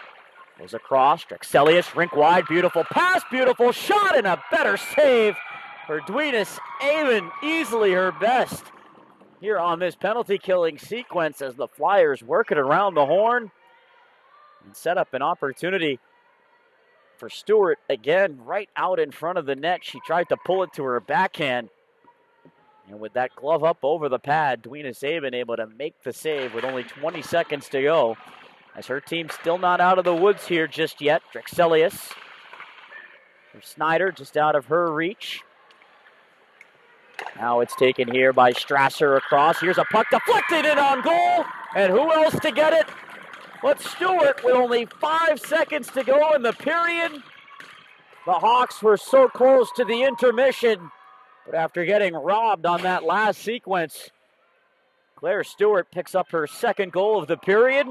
goes across. Drexelius, rink wide, beautiful pass, beautiful shot, and a better save for Edwina Sabin. Easily her best here on this penalty killing sequence as the Flyers work it around the horn and set up an opportunity for Stewart again right out in front of the net. She tried to pull it to her backhand, and with that glove up over the pad, Edwina Sabin able to make the save with only 20 seconds to go as her team still not out of the woods here just yet. Drexelius for Snyder just out of her reach. Now it's taken here by Strasser across. Here's a puck deflected in on goal, and who else to get it but Stewart with only 5 seconds to go in the period. The Hawks were so close to the intermission, but after getting robbed on that last sequence, Claire Stewart picks up her second goal of the period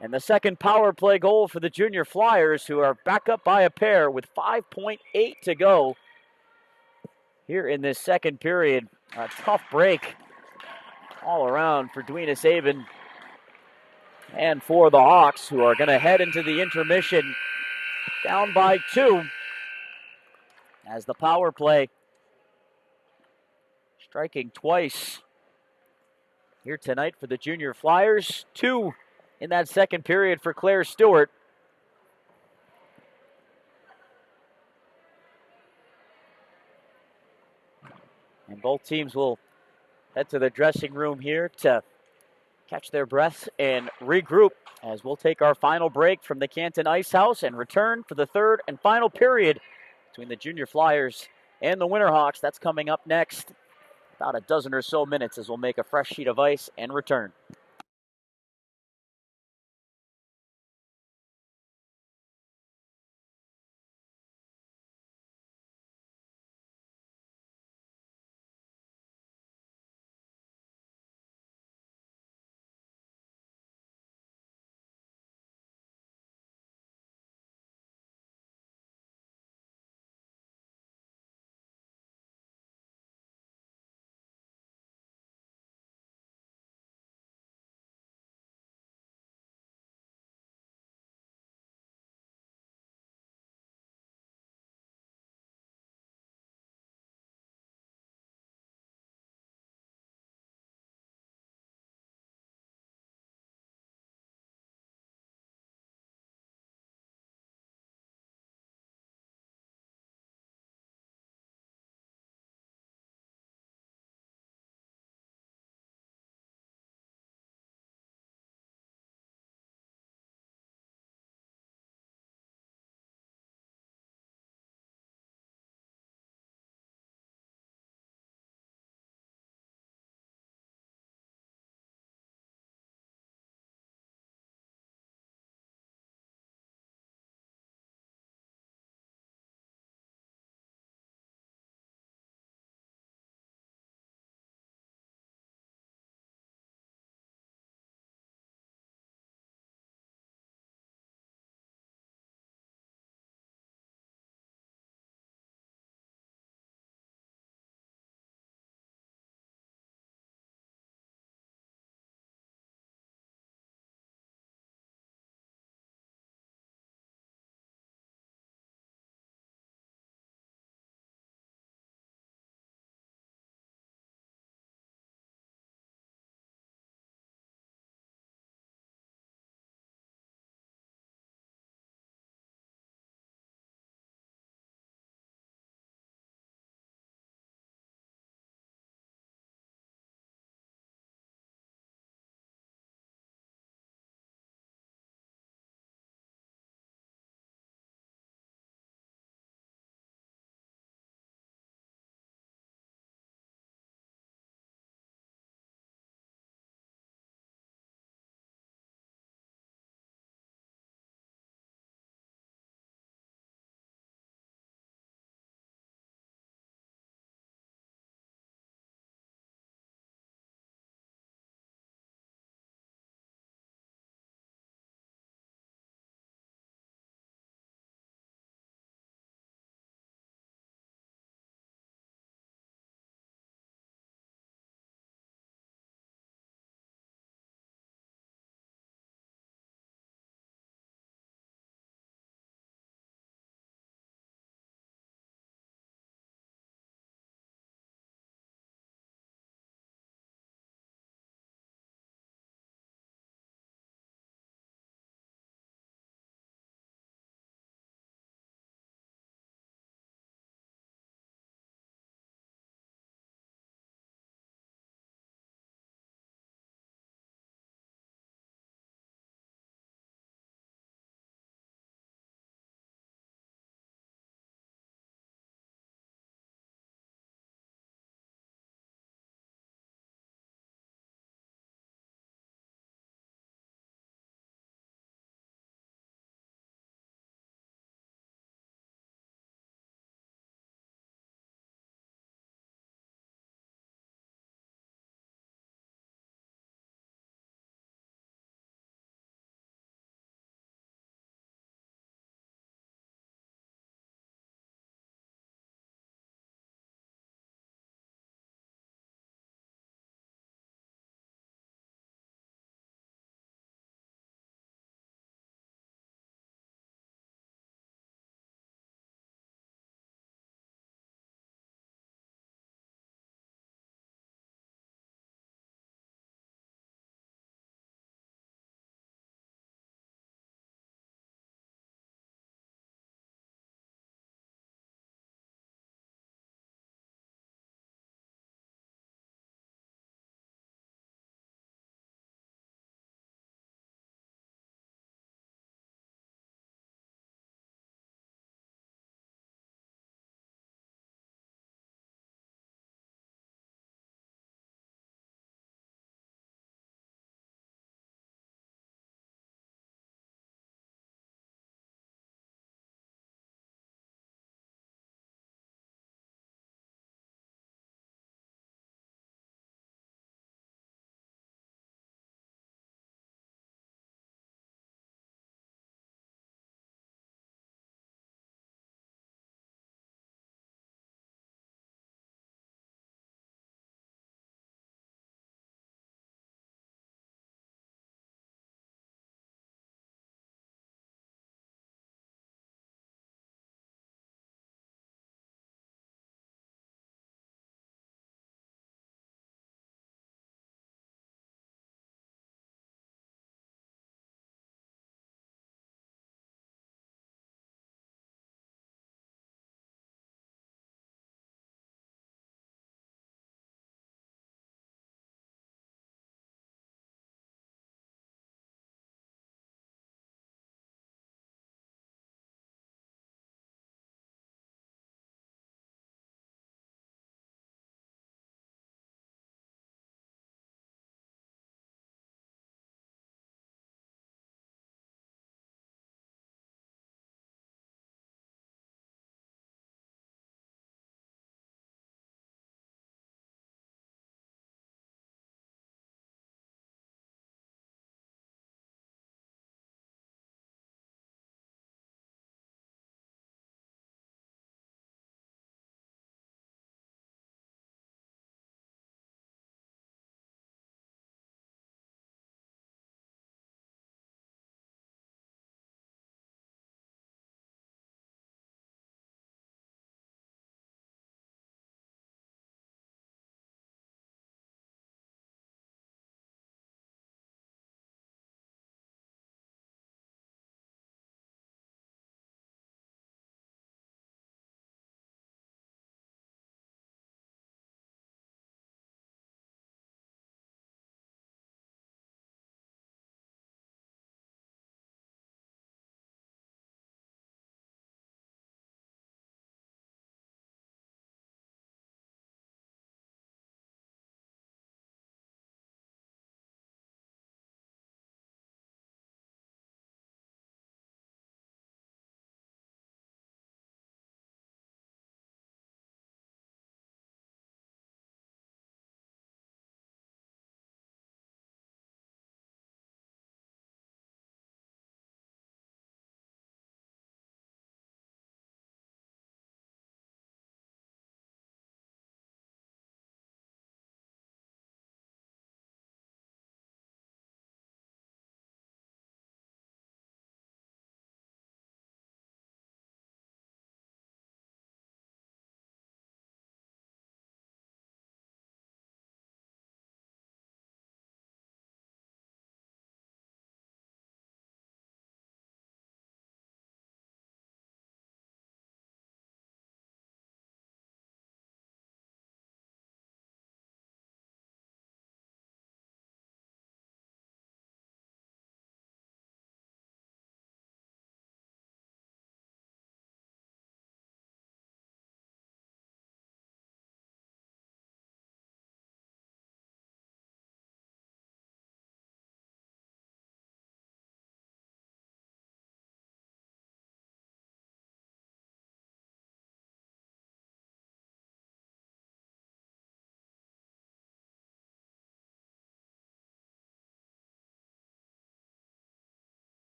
and the second power play goal for the Junior Flyers, who are back up by a pair with 5.8 to go here in this second period. A tough break all around for Edwina Sabin and for the Hawks, who are going to head into the intermission down by 2 as the power play striking twice here tonight for the Junior Flyers. 2 in that second period for Claire Stewart. And both teams will head to the dressing room here to catch their breaths and regroup as we'll take our final break from the Canton Ice House and return for the third and final period between the Junior Flyers and the Winterhawks. That's coming up next. About a dozen or so minutes as we'll make a fresh sheet of ice and return.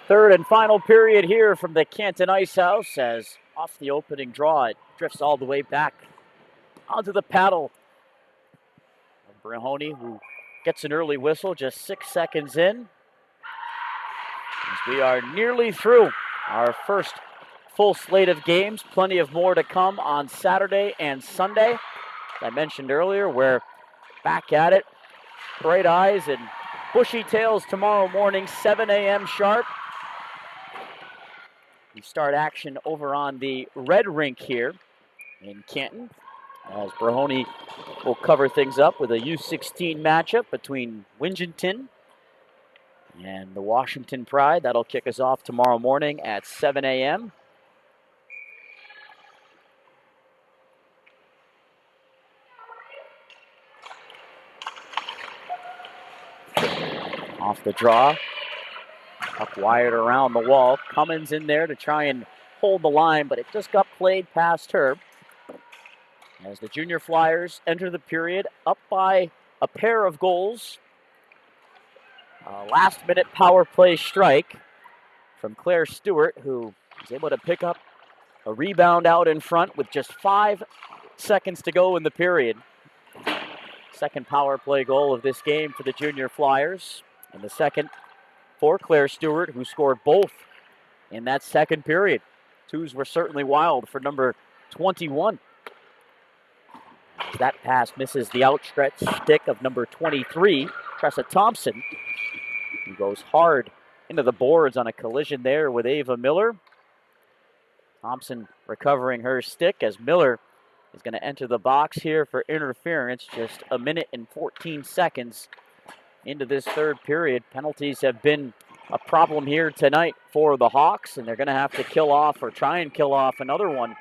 Third and final period here from the Canton Ice House, as off the opening draw, it drifts all the way back onto the paddle of Brahoni, who gets an early whistle just 6 seconds in. As we are nearly through our first full slate of games. Plenty of more to come on Saturday and Sunday. As I mentioned earlier, we're back at it. Bright eyes and bushy tails tomorrow morning, 7 a.m. sharp. We start action over on the red rink here in Canton, as Brahoni will cover things up with a U16 matchup between Wingenton and the Washington Pride. That'll kick us off tomorrow morning at 7 a.m. Off the draw. Puck wired around the wall. Cummins in there to try and hold the line, but it just got played past her. As the Junior Flyers enter the period up by a pair of goals. A last-minute power play strike from Claire Stewart, who was able to pick up a rebound out in front with just 5 seconds to go in the period. Second power play goal of this game for the Junior Flyers. And the second for Claire Stewart, who scored both in that second period. Twos were certainly wild for number 21. As that pass misses the outstretched stick of number 23, Tressa Thompson, who goes hard into the boards on a collision there with Ava Miller. Thompson recovering her stick as Miller is going to enter the box here for interference just 1 minute and 14 seconds into this third period. Penalties have been a problem here tonight for the Hawks, and they're going to have to kill off or try and kill off another one.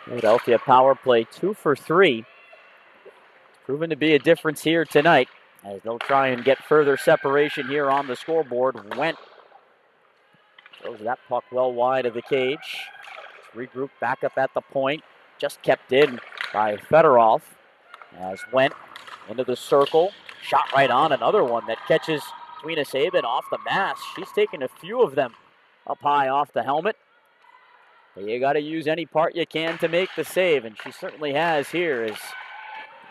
Philadelphia power play 2 for 3. It's proven to be a difference here tonight as they'll try and get further separation here on the scoreboard. Went throws that puck well wide of the cage. Regroup back up at the point. Just kept in by Fedorov as went into the circle. Shot right on, another one that catches Dwina Sabin off the mask. She's taken a few of them up high off the helmet. But you got to use any part you can to make the save, and she certainly has here as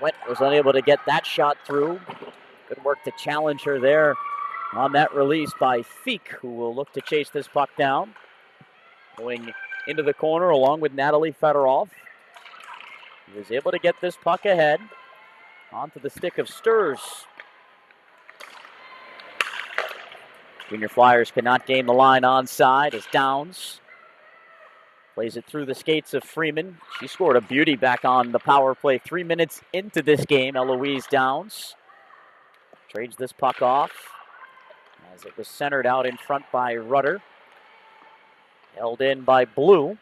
Went was unable to get that shot through. Good work to challenge her there on that release by Feek, who will look to chase this puck down. Going into the corner along with Natalie Fedorov. He was able to get this puck ahead onto the stick of Sturs. Junior Flyers cannot gain the line onside as Downs plays it through the skates of Freeman. She scored a beauty back on the power play 3 minutes into this game, Eloise Downs. Trades this puck off as it was centered out in front by Rudder. Held in by Blue.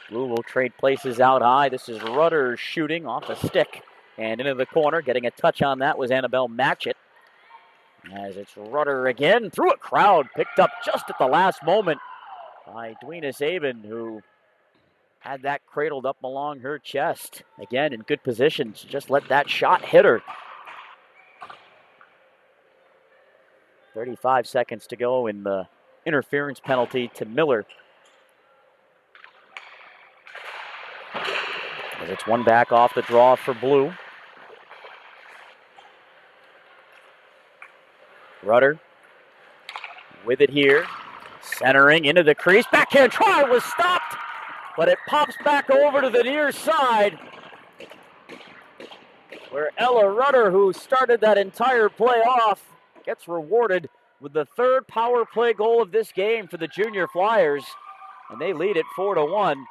Blue will trade places out high. This is Rudder shooting off a stick and into the corner. Getting a touch on that was Annabelle Matchett. As it's Rudder again through a crowd. Picked up just at the last moment by Dwina Sabin, who had that cradled up along her chest. Again, in good position to just let that shot hit her. 35 seconds to go in the interference penalty to Miller. As it's one back off the draw for Blue. Rudder with it here. Centering into the crease. Backhand try was stopped, but it pops back over to the near side, where Ella Rudder, who started that entire play off, gets rewarded with the third power play goal of this game for the Junior Flyers, and they lead it 4-1.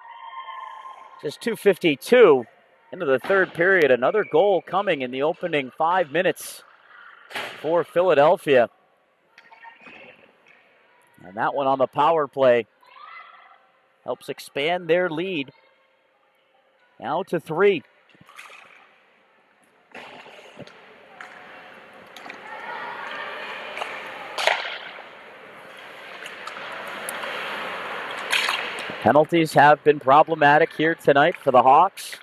Just 2:52 into the third period. Another goal coming in the opening 5 minutes for Philadelphia. And that one on the power play helps expand their lead now to 3. Penalties have been problematic here tonight for the Hawks,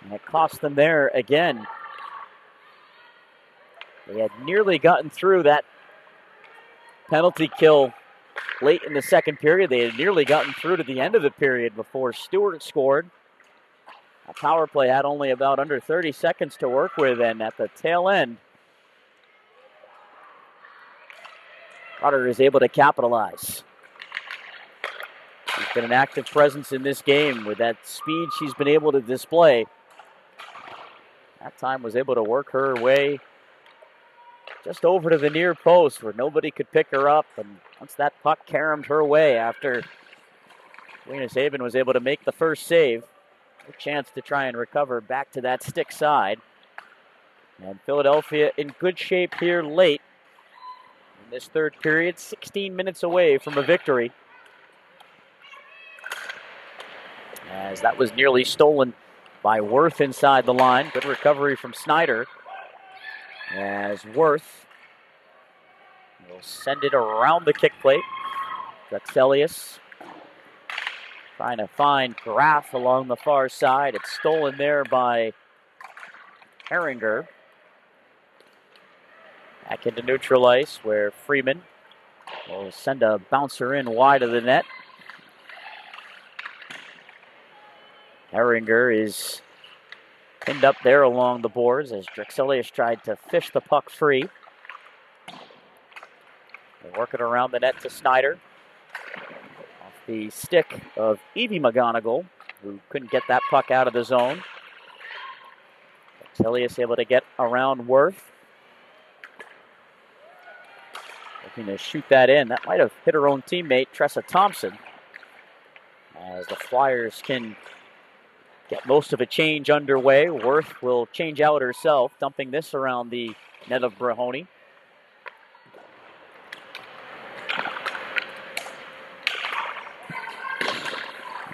and it cost them there again. They had nearly gotten through that penalty kill late in the second period. They had nearly gotten through to the end of the period before Stewart scored. A power play had only about under 30 seconds to work with, and at the tail end, Rutter is able to capitalize. She's been an active presence in this game with that speed she's been able to display. That time was able to work her way just over to the near post where nobody could pick her up. And once that puck caromed her way after Saban was able to make the first save, a chance to try and recover back to that stick side. And Philadelphia in good shape here late in this third period, 16 minutes away from a victory. As that was nearly stolen by Worth inside the line. Good recovery from Snyder. As Worth will send it around the kick plate. Drexelius trying to find Graff along the far side. It's stolen there by Herringer. Back into neutral ice where Freeman will send a bouncer in wide of the net. Herringer is pinned up there along the boards as Drexelius tried to fish the puck free. They work it around the net to Snyder. Off the stick of Evie McGonigal, who couldn't get that puck out of the zone. Drexelius able to get around Worth. Looking to shoot that in. That might have hit her own teammate, Tressa Thompson. As the Flyers can get most of a change underway. Worth will change out herself, dumping this around the net of Brahoni.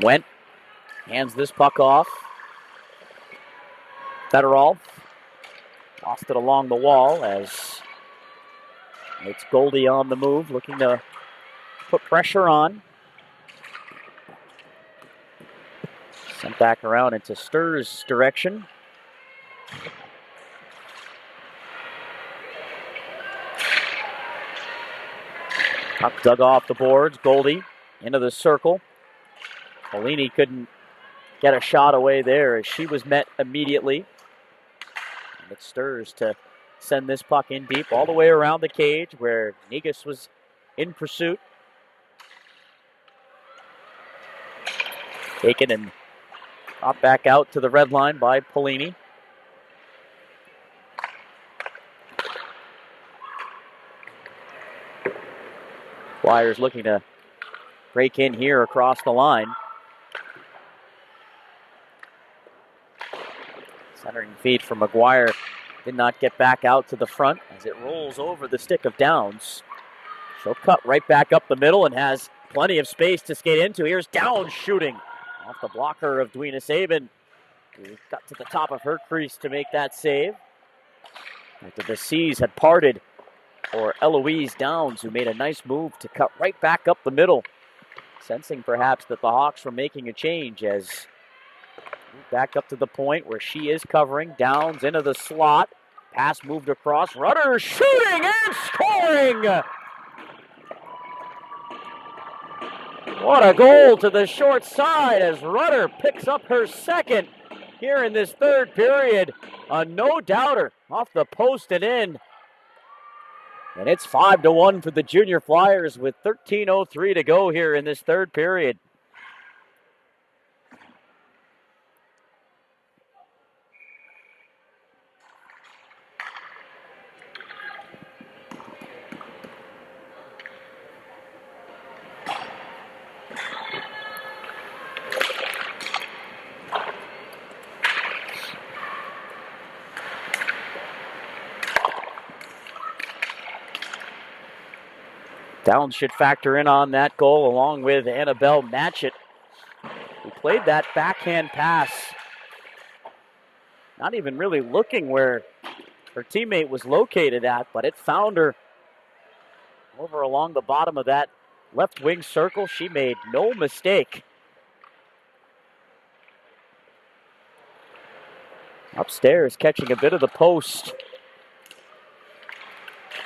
Went, hands this puck off. Federal lost it along the wall as it's Goldie on the move, looking to put pressure on. Sent back around into Stur's direction. Puck dug off the boards. Goldie into the circle. Polini couldn't get a shot away there as she was met immediately. And it Sturs to send this puck in deep all the way around the cage where Negus was in pursuit. Taken and brought back out to the red line by Polini. Flyers looking to break in here across the line. Centering feed from McGuire did not get back out to the front as it rolls over the stick of Downs. She'll cut right back up the middle and has plenty of space to skate into. Here's Downs shooting off the blocker of Dwena Saban, who got to the top of her crease to make that save. After the seas had parted for Eloise Downs, who made a nice move to cut right back up the middle, sensing perhaps that the Hawks were making a change as back up to the point where she is covering. Downs into the slot. Pass moved across. Rutter shooting and scoring! What a goal to the short side as Rutter picks up her second here in this third period. A no-doubter off the post and in. And it's 5-1 for the Junior Flyers with 13:03 to go here in this third period. Downs should factor in on that goal along with Annabelle Matchett, who played that backhand pass. Not even really looking where her teammate was located at, but it found her over along the bottom of that left wing circle. She made no mistake. Upstairs, catching a bit of the post.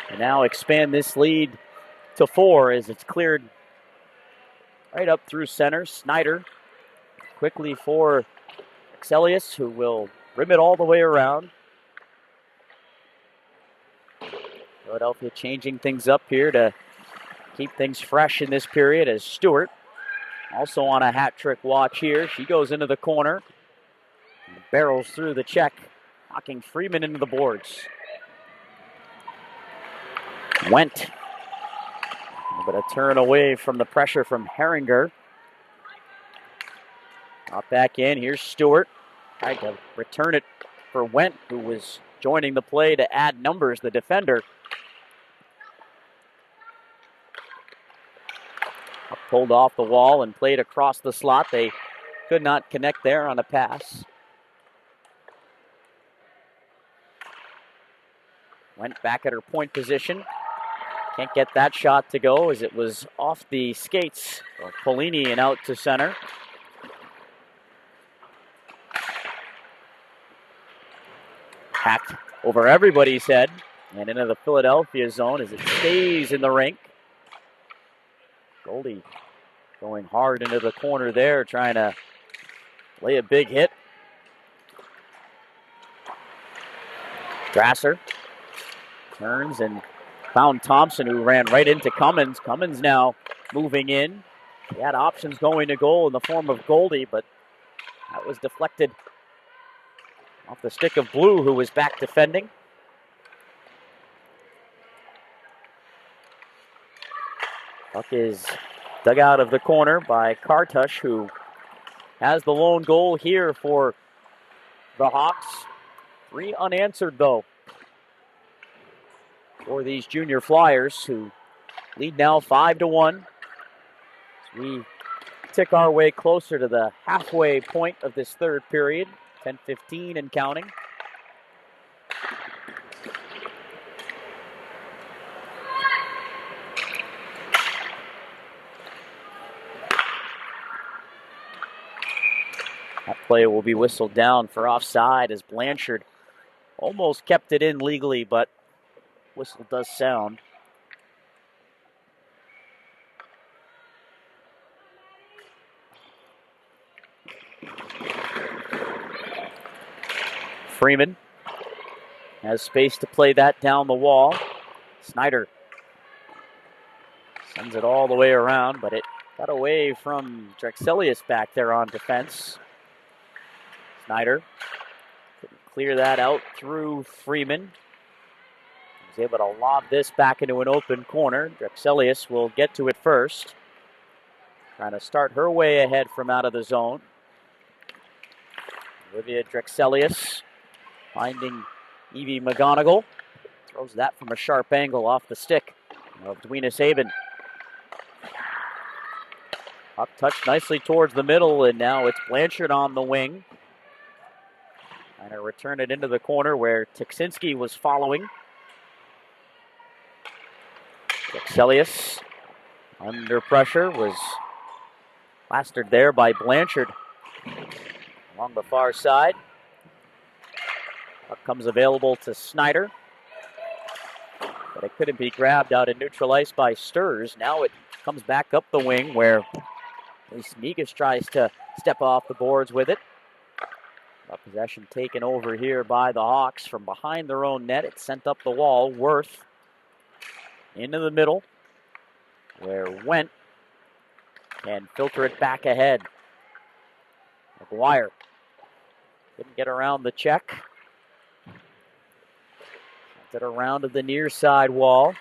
And now expand this lead to 4 as it's cleared right up through center. Snyder quickly for Excelius, who will rim it all the way around. Philadelphia changing things up here to keep things fresh in this period as Stewart also on a hat trick watch here. She goes into the corner and barrels through the check, knocking Freeman into the boards. Went. But a turn away from the pressure from Herringer. Up back in. Here's Stewart. Tried to return it for Went, who was joining the play to add numbers, the defender. Pulled off the wall and played across the slot. They could not connect there on a pass. Went back at her point position. Can't get that shot to go as it was off the skates of Polini and out to center. Hacked over everybody's head and into the Philadelphia zone as it stays in the rink. Goldie going hard into the corner there, trying to lay a big hit. Drasser turns and found Thompson, who ran right into Cummins. Cummins now moving in. He had options going to goal in the form of Goldie, but that was deflected off the stick of Blue, who was back defending. Puck is dug out of the corner by Kartush, who has the lone goal here for the Hawks. 3 unanswered, though, for these junior Flyers, who lead now 5-1. As we tick our way closer to the halfway point of this third period, 10:15 and counting. That play will be whistled down for offside as Blanchard almost kept it in legally, but whistle does sound. Freeman has space to play that down the wall. Snyder sends it all the way around, but it got away from Drexelius back there on defense. Snyder couldn't clear that out through Freeman. He was able to lob this back into an open corner. Drexelius will get to it first, trying to start her way ahead from out of the zone. Olivia Drexelius finding Evie McGonigal. Throws that from a sharp angle off the stick of Dwena Saban. Puck touched nicely towards the middle, and now it's Blanchard on the wing. Trying to return it into the corner where Tiksinski was following. Drexelius under pressure was plastered there by Blanchard along the far side. Puck comes available to Snyder, but it couldn't be grabbed out in neutral ice by Sturz. Now it comes back up the wing where at least Negus tries to step off the boards with it. Possession taken over here by the Hawks from behind their own net. It's sent up the wall. Worth into the middle where Went can filter it back ahead. McGuire couldn't get around the check. Sent it around to the near side wall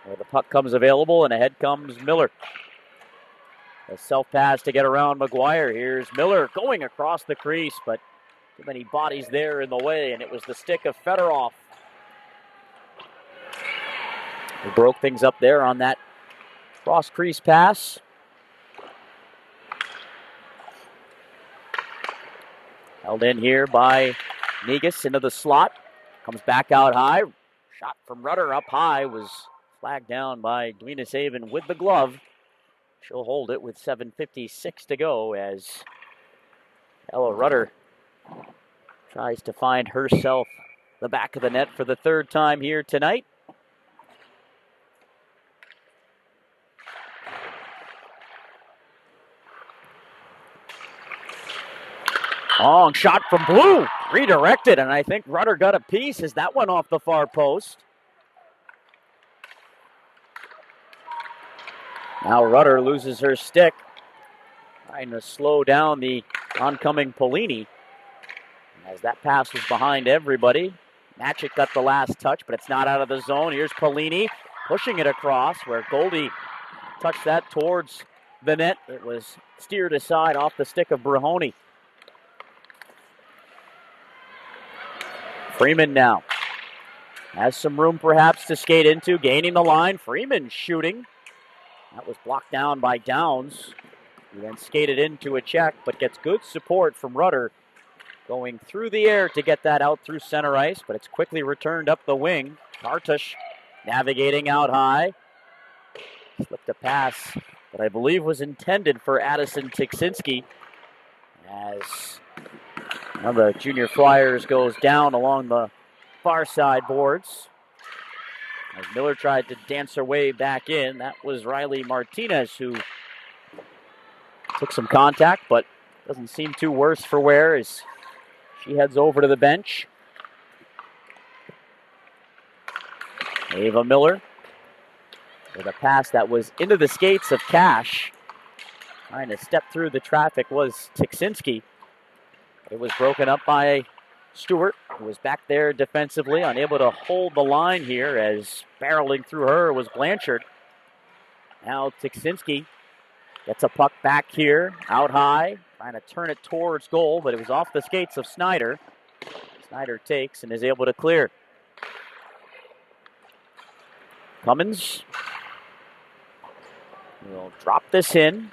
where the puck comes available, and ahead comes Miller. A self-pass to get around McGuire. Here's Miller going across the crease, but too many bodies there in the way, and it was the stick of Fedorov. He broke things up there on that cross-crease pass. Held in here by Negus into the slot. Comes back out high. Shot from Rudder up high was flagged down by Dwena Saban with the glove. She'll hold it with 7:56 to go as Ella Rudder tries to find herself the back of the net for the third time here tonight. Long shot from Blue, redirected, and I think Rudder got a piece as that went off the far post. Now Rudder loses her stick, trying to slow down the oncoming Polini. As that pass was behind everybody. Matchik got the last touch, but it's not out of the zone. Here's Polini pushing it across where Goldie touched that towards the net. It was steered aside off the stick of Brahoni. Freeman now has some room perhaps to skate into, gaining the line. Freeman shooting. That was blocked down by Downs, who then skated into a check, but gets good support from Rudder, going through the air to get that out through center ice, but it's quickly returned up the wing. Kartush navigating out high. Slipped a pass that I believe was intended for Addison Tiksinski, as one of the junior Flyers goes down along the far side boards. As Miller tried to dance her way back in, that was Riley Martinez who took some contact, but doesn't seem too worse for wear as she heads over to the bench. Ava Miller with a pass that was into the skates of Cash. Trying to step through the traffic was Tiksinski. It was broken up by Stewart, who was back there defensively, unable to hold the line here, as barreling through her was Blanchard. Now Tiksinski gets a puck back here, out high, trying to turn it towards goal, but it was off the skates of Snyder. Snyder takes and is able to clear. Cummins will drop this in.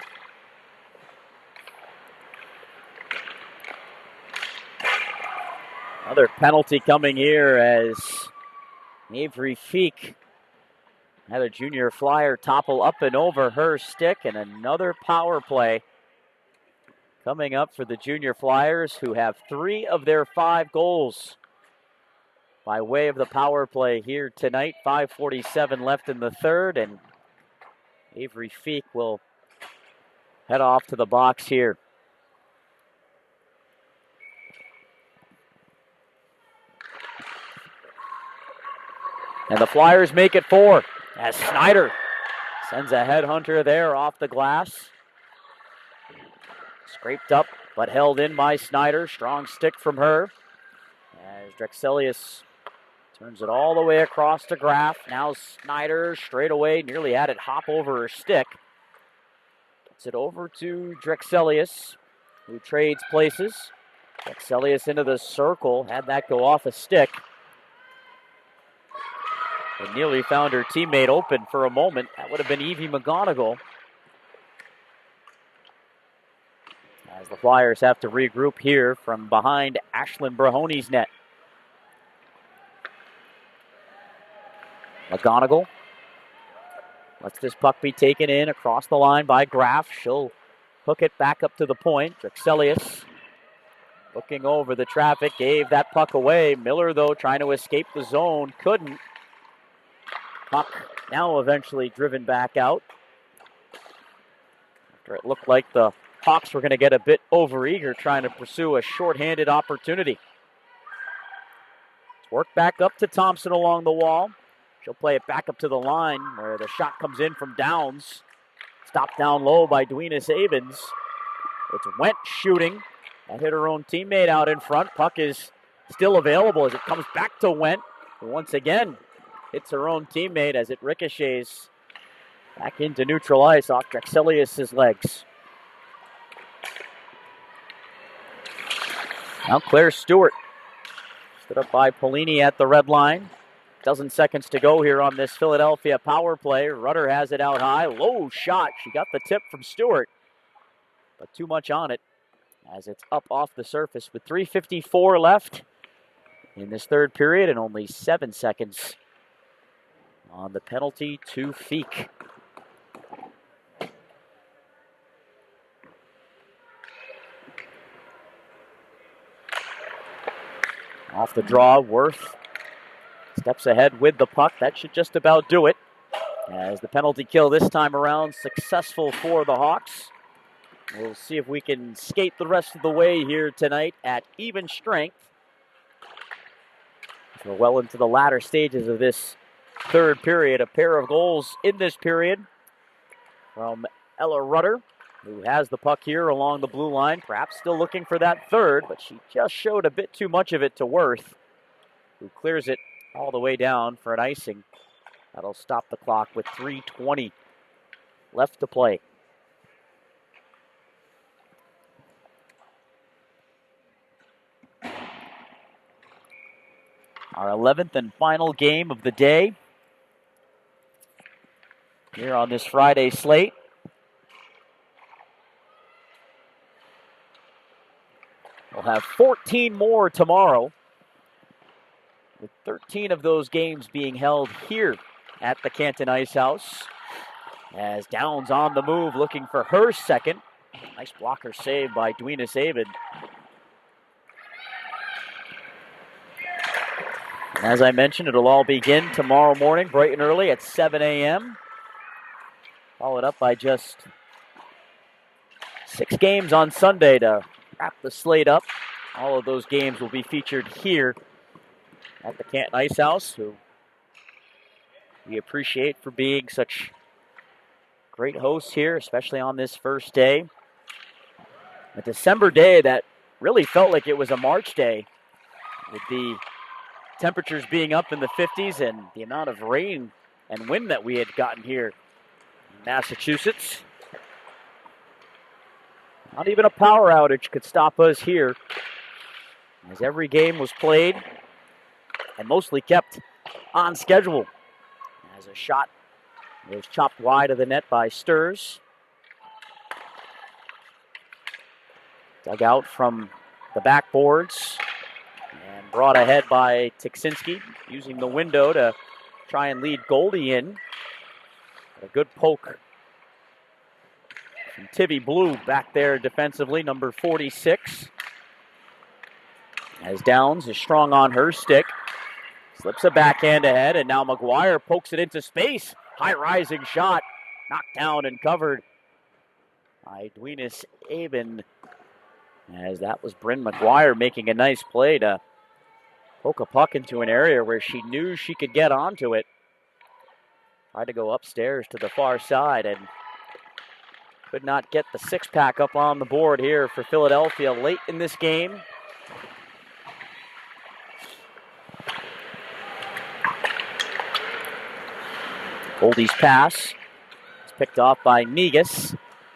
Another penalty coming here as Avery Feek had a junior Flyer topple up and over her stick, and another power play coming up for the junior Flyers, who have 3 of their 5 goals by way of the power play here tonight. 5:47 left in the third, and Avery Feek will head off to the box here. And the Flyers make it 4 as Snyder sends a headhunter there off the glass. Scraped up but held in by Snyder. Strong stick from her as Drexelius turns it all the way across to Graff. Now Snyder straight away nearly had it hop over her stick. Gets it over to Drexelius, who trades places. Drexelius into the circle, had that go off a stick. And nearly found her teammate open for a moment. That would have been Evie McGonigal. As the Flyers have to regroup here from behind Ashlyn Brahoni's net. McGonigal lets this puck be taken in across the line by Graff. She'll hook it back up to the point. Drexelius looking over the traffic, gave that puck away. Miller, though, trying to escape the zone, couldn't. Puck now eventually driven back out after it looked like the Hawks were going to get a bit overeager trying to pursue a shorthanded opportunity. It's worked back up to Thompson along the wall. She'll play it back up to the line where the shot comes in from Downs. Stopped down low by Dweena Sabins. It's Wendt shooting. That hit her own teammate out in front. Puck is still available as it comes back to Wendt. And once again, hits her own teammate as it ricochets back into neutral ice off Drexelius' legs. Now Claire Stewart stood up by Polini at the red line. Dozen seconds to go here on this Philadelphia power play. Rudder has it out high. Low shot. She got the tip from Stewart, but too much on it as it's up off the surface with 3:54 left in this third period and only 7 seconds on the penalty to Feek. Off the draw, Worth steps ahead with the puck. That should just about do it. As the penalty kill this time around successful for the Hawks. We'll see if we can skate the rest of the way here tonight at even strength. We're well into the latter stages of this third period. A pair of goals in this period from Ella Rutter, who has the puck here along the blue line, perhaps still looking for that third, but she just showed a bit too much of it to Worth, who clears it all the way down for an icing. That'll stop the clock with 3:20 left to play. Our 11th and final game of the day here on this Friday slate. We'll have 14 more tomorrow, with 13 of those games being held here at the Canton Ice House. As Downs on the move, looking for her second. Nice blocker save by Dwina Saban. As I mentioned, it'll all begin tomorrow morning, bright and early at 7 a.m. Followed up by just 6 games on Sunday to wrap the slate up. All of those games will be featured here at the Canton Ice House, who we appreciate for being such great hosts here, especially on this first day. A December day that really felt like it was a March day, with the temperatures being up in the 50s and the amount of rain and wind that we had gotten here in Massachusetts. Not even a power outage could stop us here, as every game was played and mostly kept on schedule. As a shot was chopped wide of the net by Sturs. Dug out from the backboards and brought ahead by Tiksinski, using the window to try and lead Goldie in. A good poke from Tivy Blue back there defensively, number 46. As Downs is strong on her stick. Slips a backhand ahead, and now McGuire pokes it into space. High rising shot, knocked down and covered by Dwina Saban. As that was Bryn McGuire making a nice play to poke a puck into an area where she knew she could get onto it. Tried to go upstairs to the far side and could not get the 6-pack up on the board here for Philadelphia late in this game. Goldie's pass is picked off by Negus.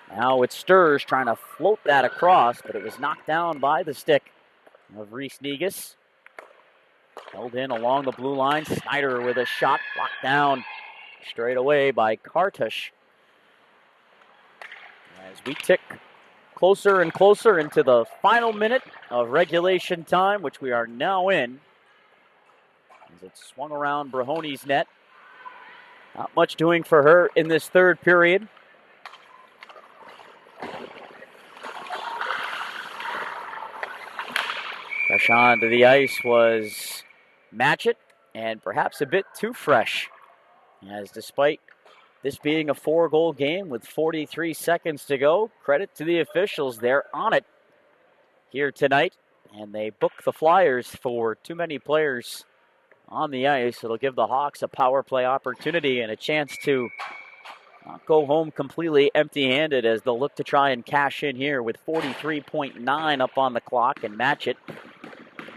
Now it's Sturs trying to float that across, but it was knocked down by the stick of Reese Negus. Held in along the blue line. Snyder with a shot blocked down straight away by Kartush. As we tick closer and closer into the final minute of regulation time, which we are now in, as it swung around Brahoni's net. Not much doing for her in this third period. Fresh onto the ice was Matchett, and perhaps a bit too fresh, as despite this being a 4-goal game with 43 seconds to go, credit to the officials, they're on it here tonight, and they book the Flyers for too many players on the ice. It'll give the Hawks a power play opportunity and a chance to not go home completely empty-handed, as they'll look to try and cash in here with 43.9 up on the clock. And Matchett,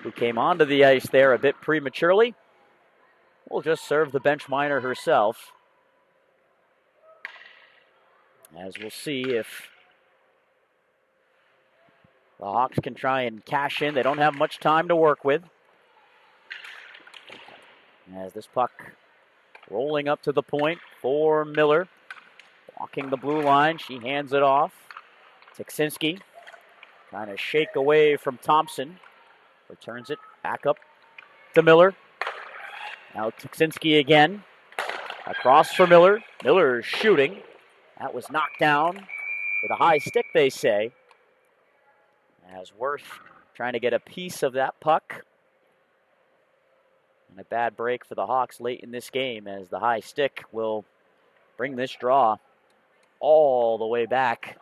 who came onto the ice there a bit prematurely, will just serve the bench minor herself. As we'll see if the Hawks can try and cash in. They don't have much time to work with. As this puck rolling up to the point for Miller. Walking the blue line, she hands it off. Tiksinski trying to shake away from Thompson. Returns it back up to Miller. Now Tiksinski again. Across for Miller. Miller shooting. That was knocked down with a high stick, they say. As Worth trying to get a piece of that puck. And a bad break for the Hawks late in this game, as the high stick will bring this draw all the way back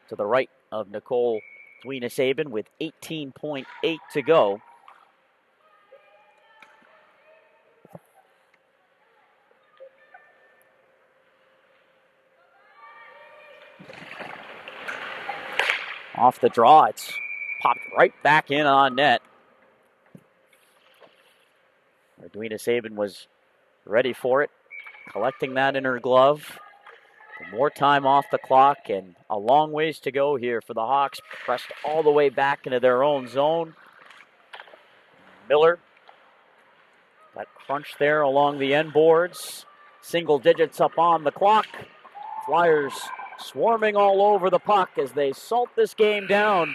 to the right of Nicole Dwina-Sabin with 18.8 to go. Off the draw, it's popped right back in on net. Dwina-Sabin was ready for it, collecting that in her glove. More time off the clock and a long ways to go here for the Hawks. Pressed all the way back into their own zone. Miller got crunched there along the end boards. Single digits up on the clock. Flyers swarming all over the puck as they salt this game down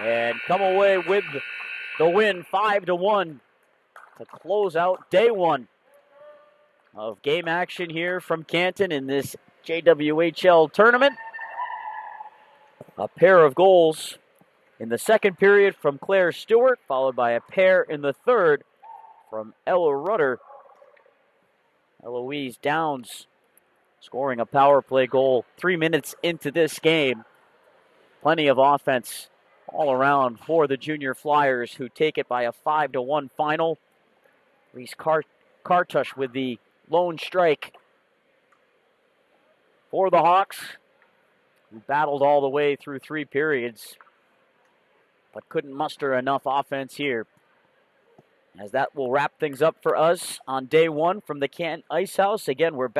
and come away with the win 5-1 to close out day one of game action here from Canton in this JWHL tournament. A pair of goals in the second period from Claire Stewart, followed by a pair in the third from Ella Rutter. Eloise Downs scoring a power play goal 3 minutes into this game. Plenty of offense all around for the junior Flyers, who take it by a 5-1 final. Reese Kartush with the lone strike for the Hawks, who battled all the way through 3 periods, but couldn't muster enough offense here. As that will wrap things up for us on day one from the Canton Ice House. Again, we're back.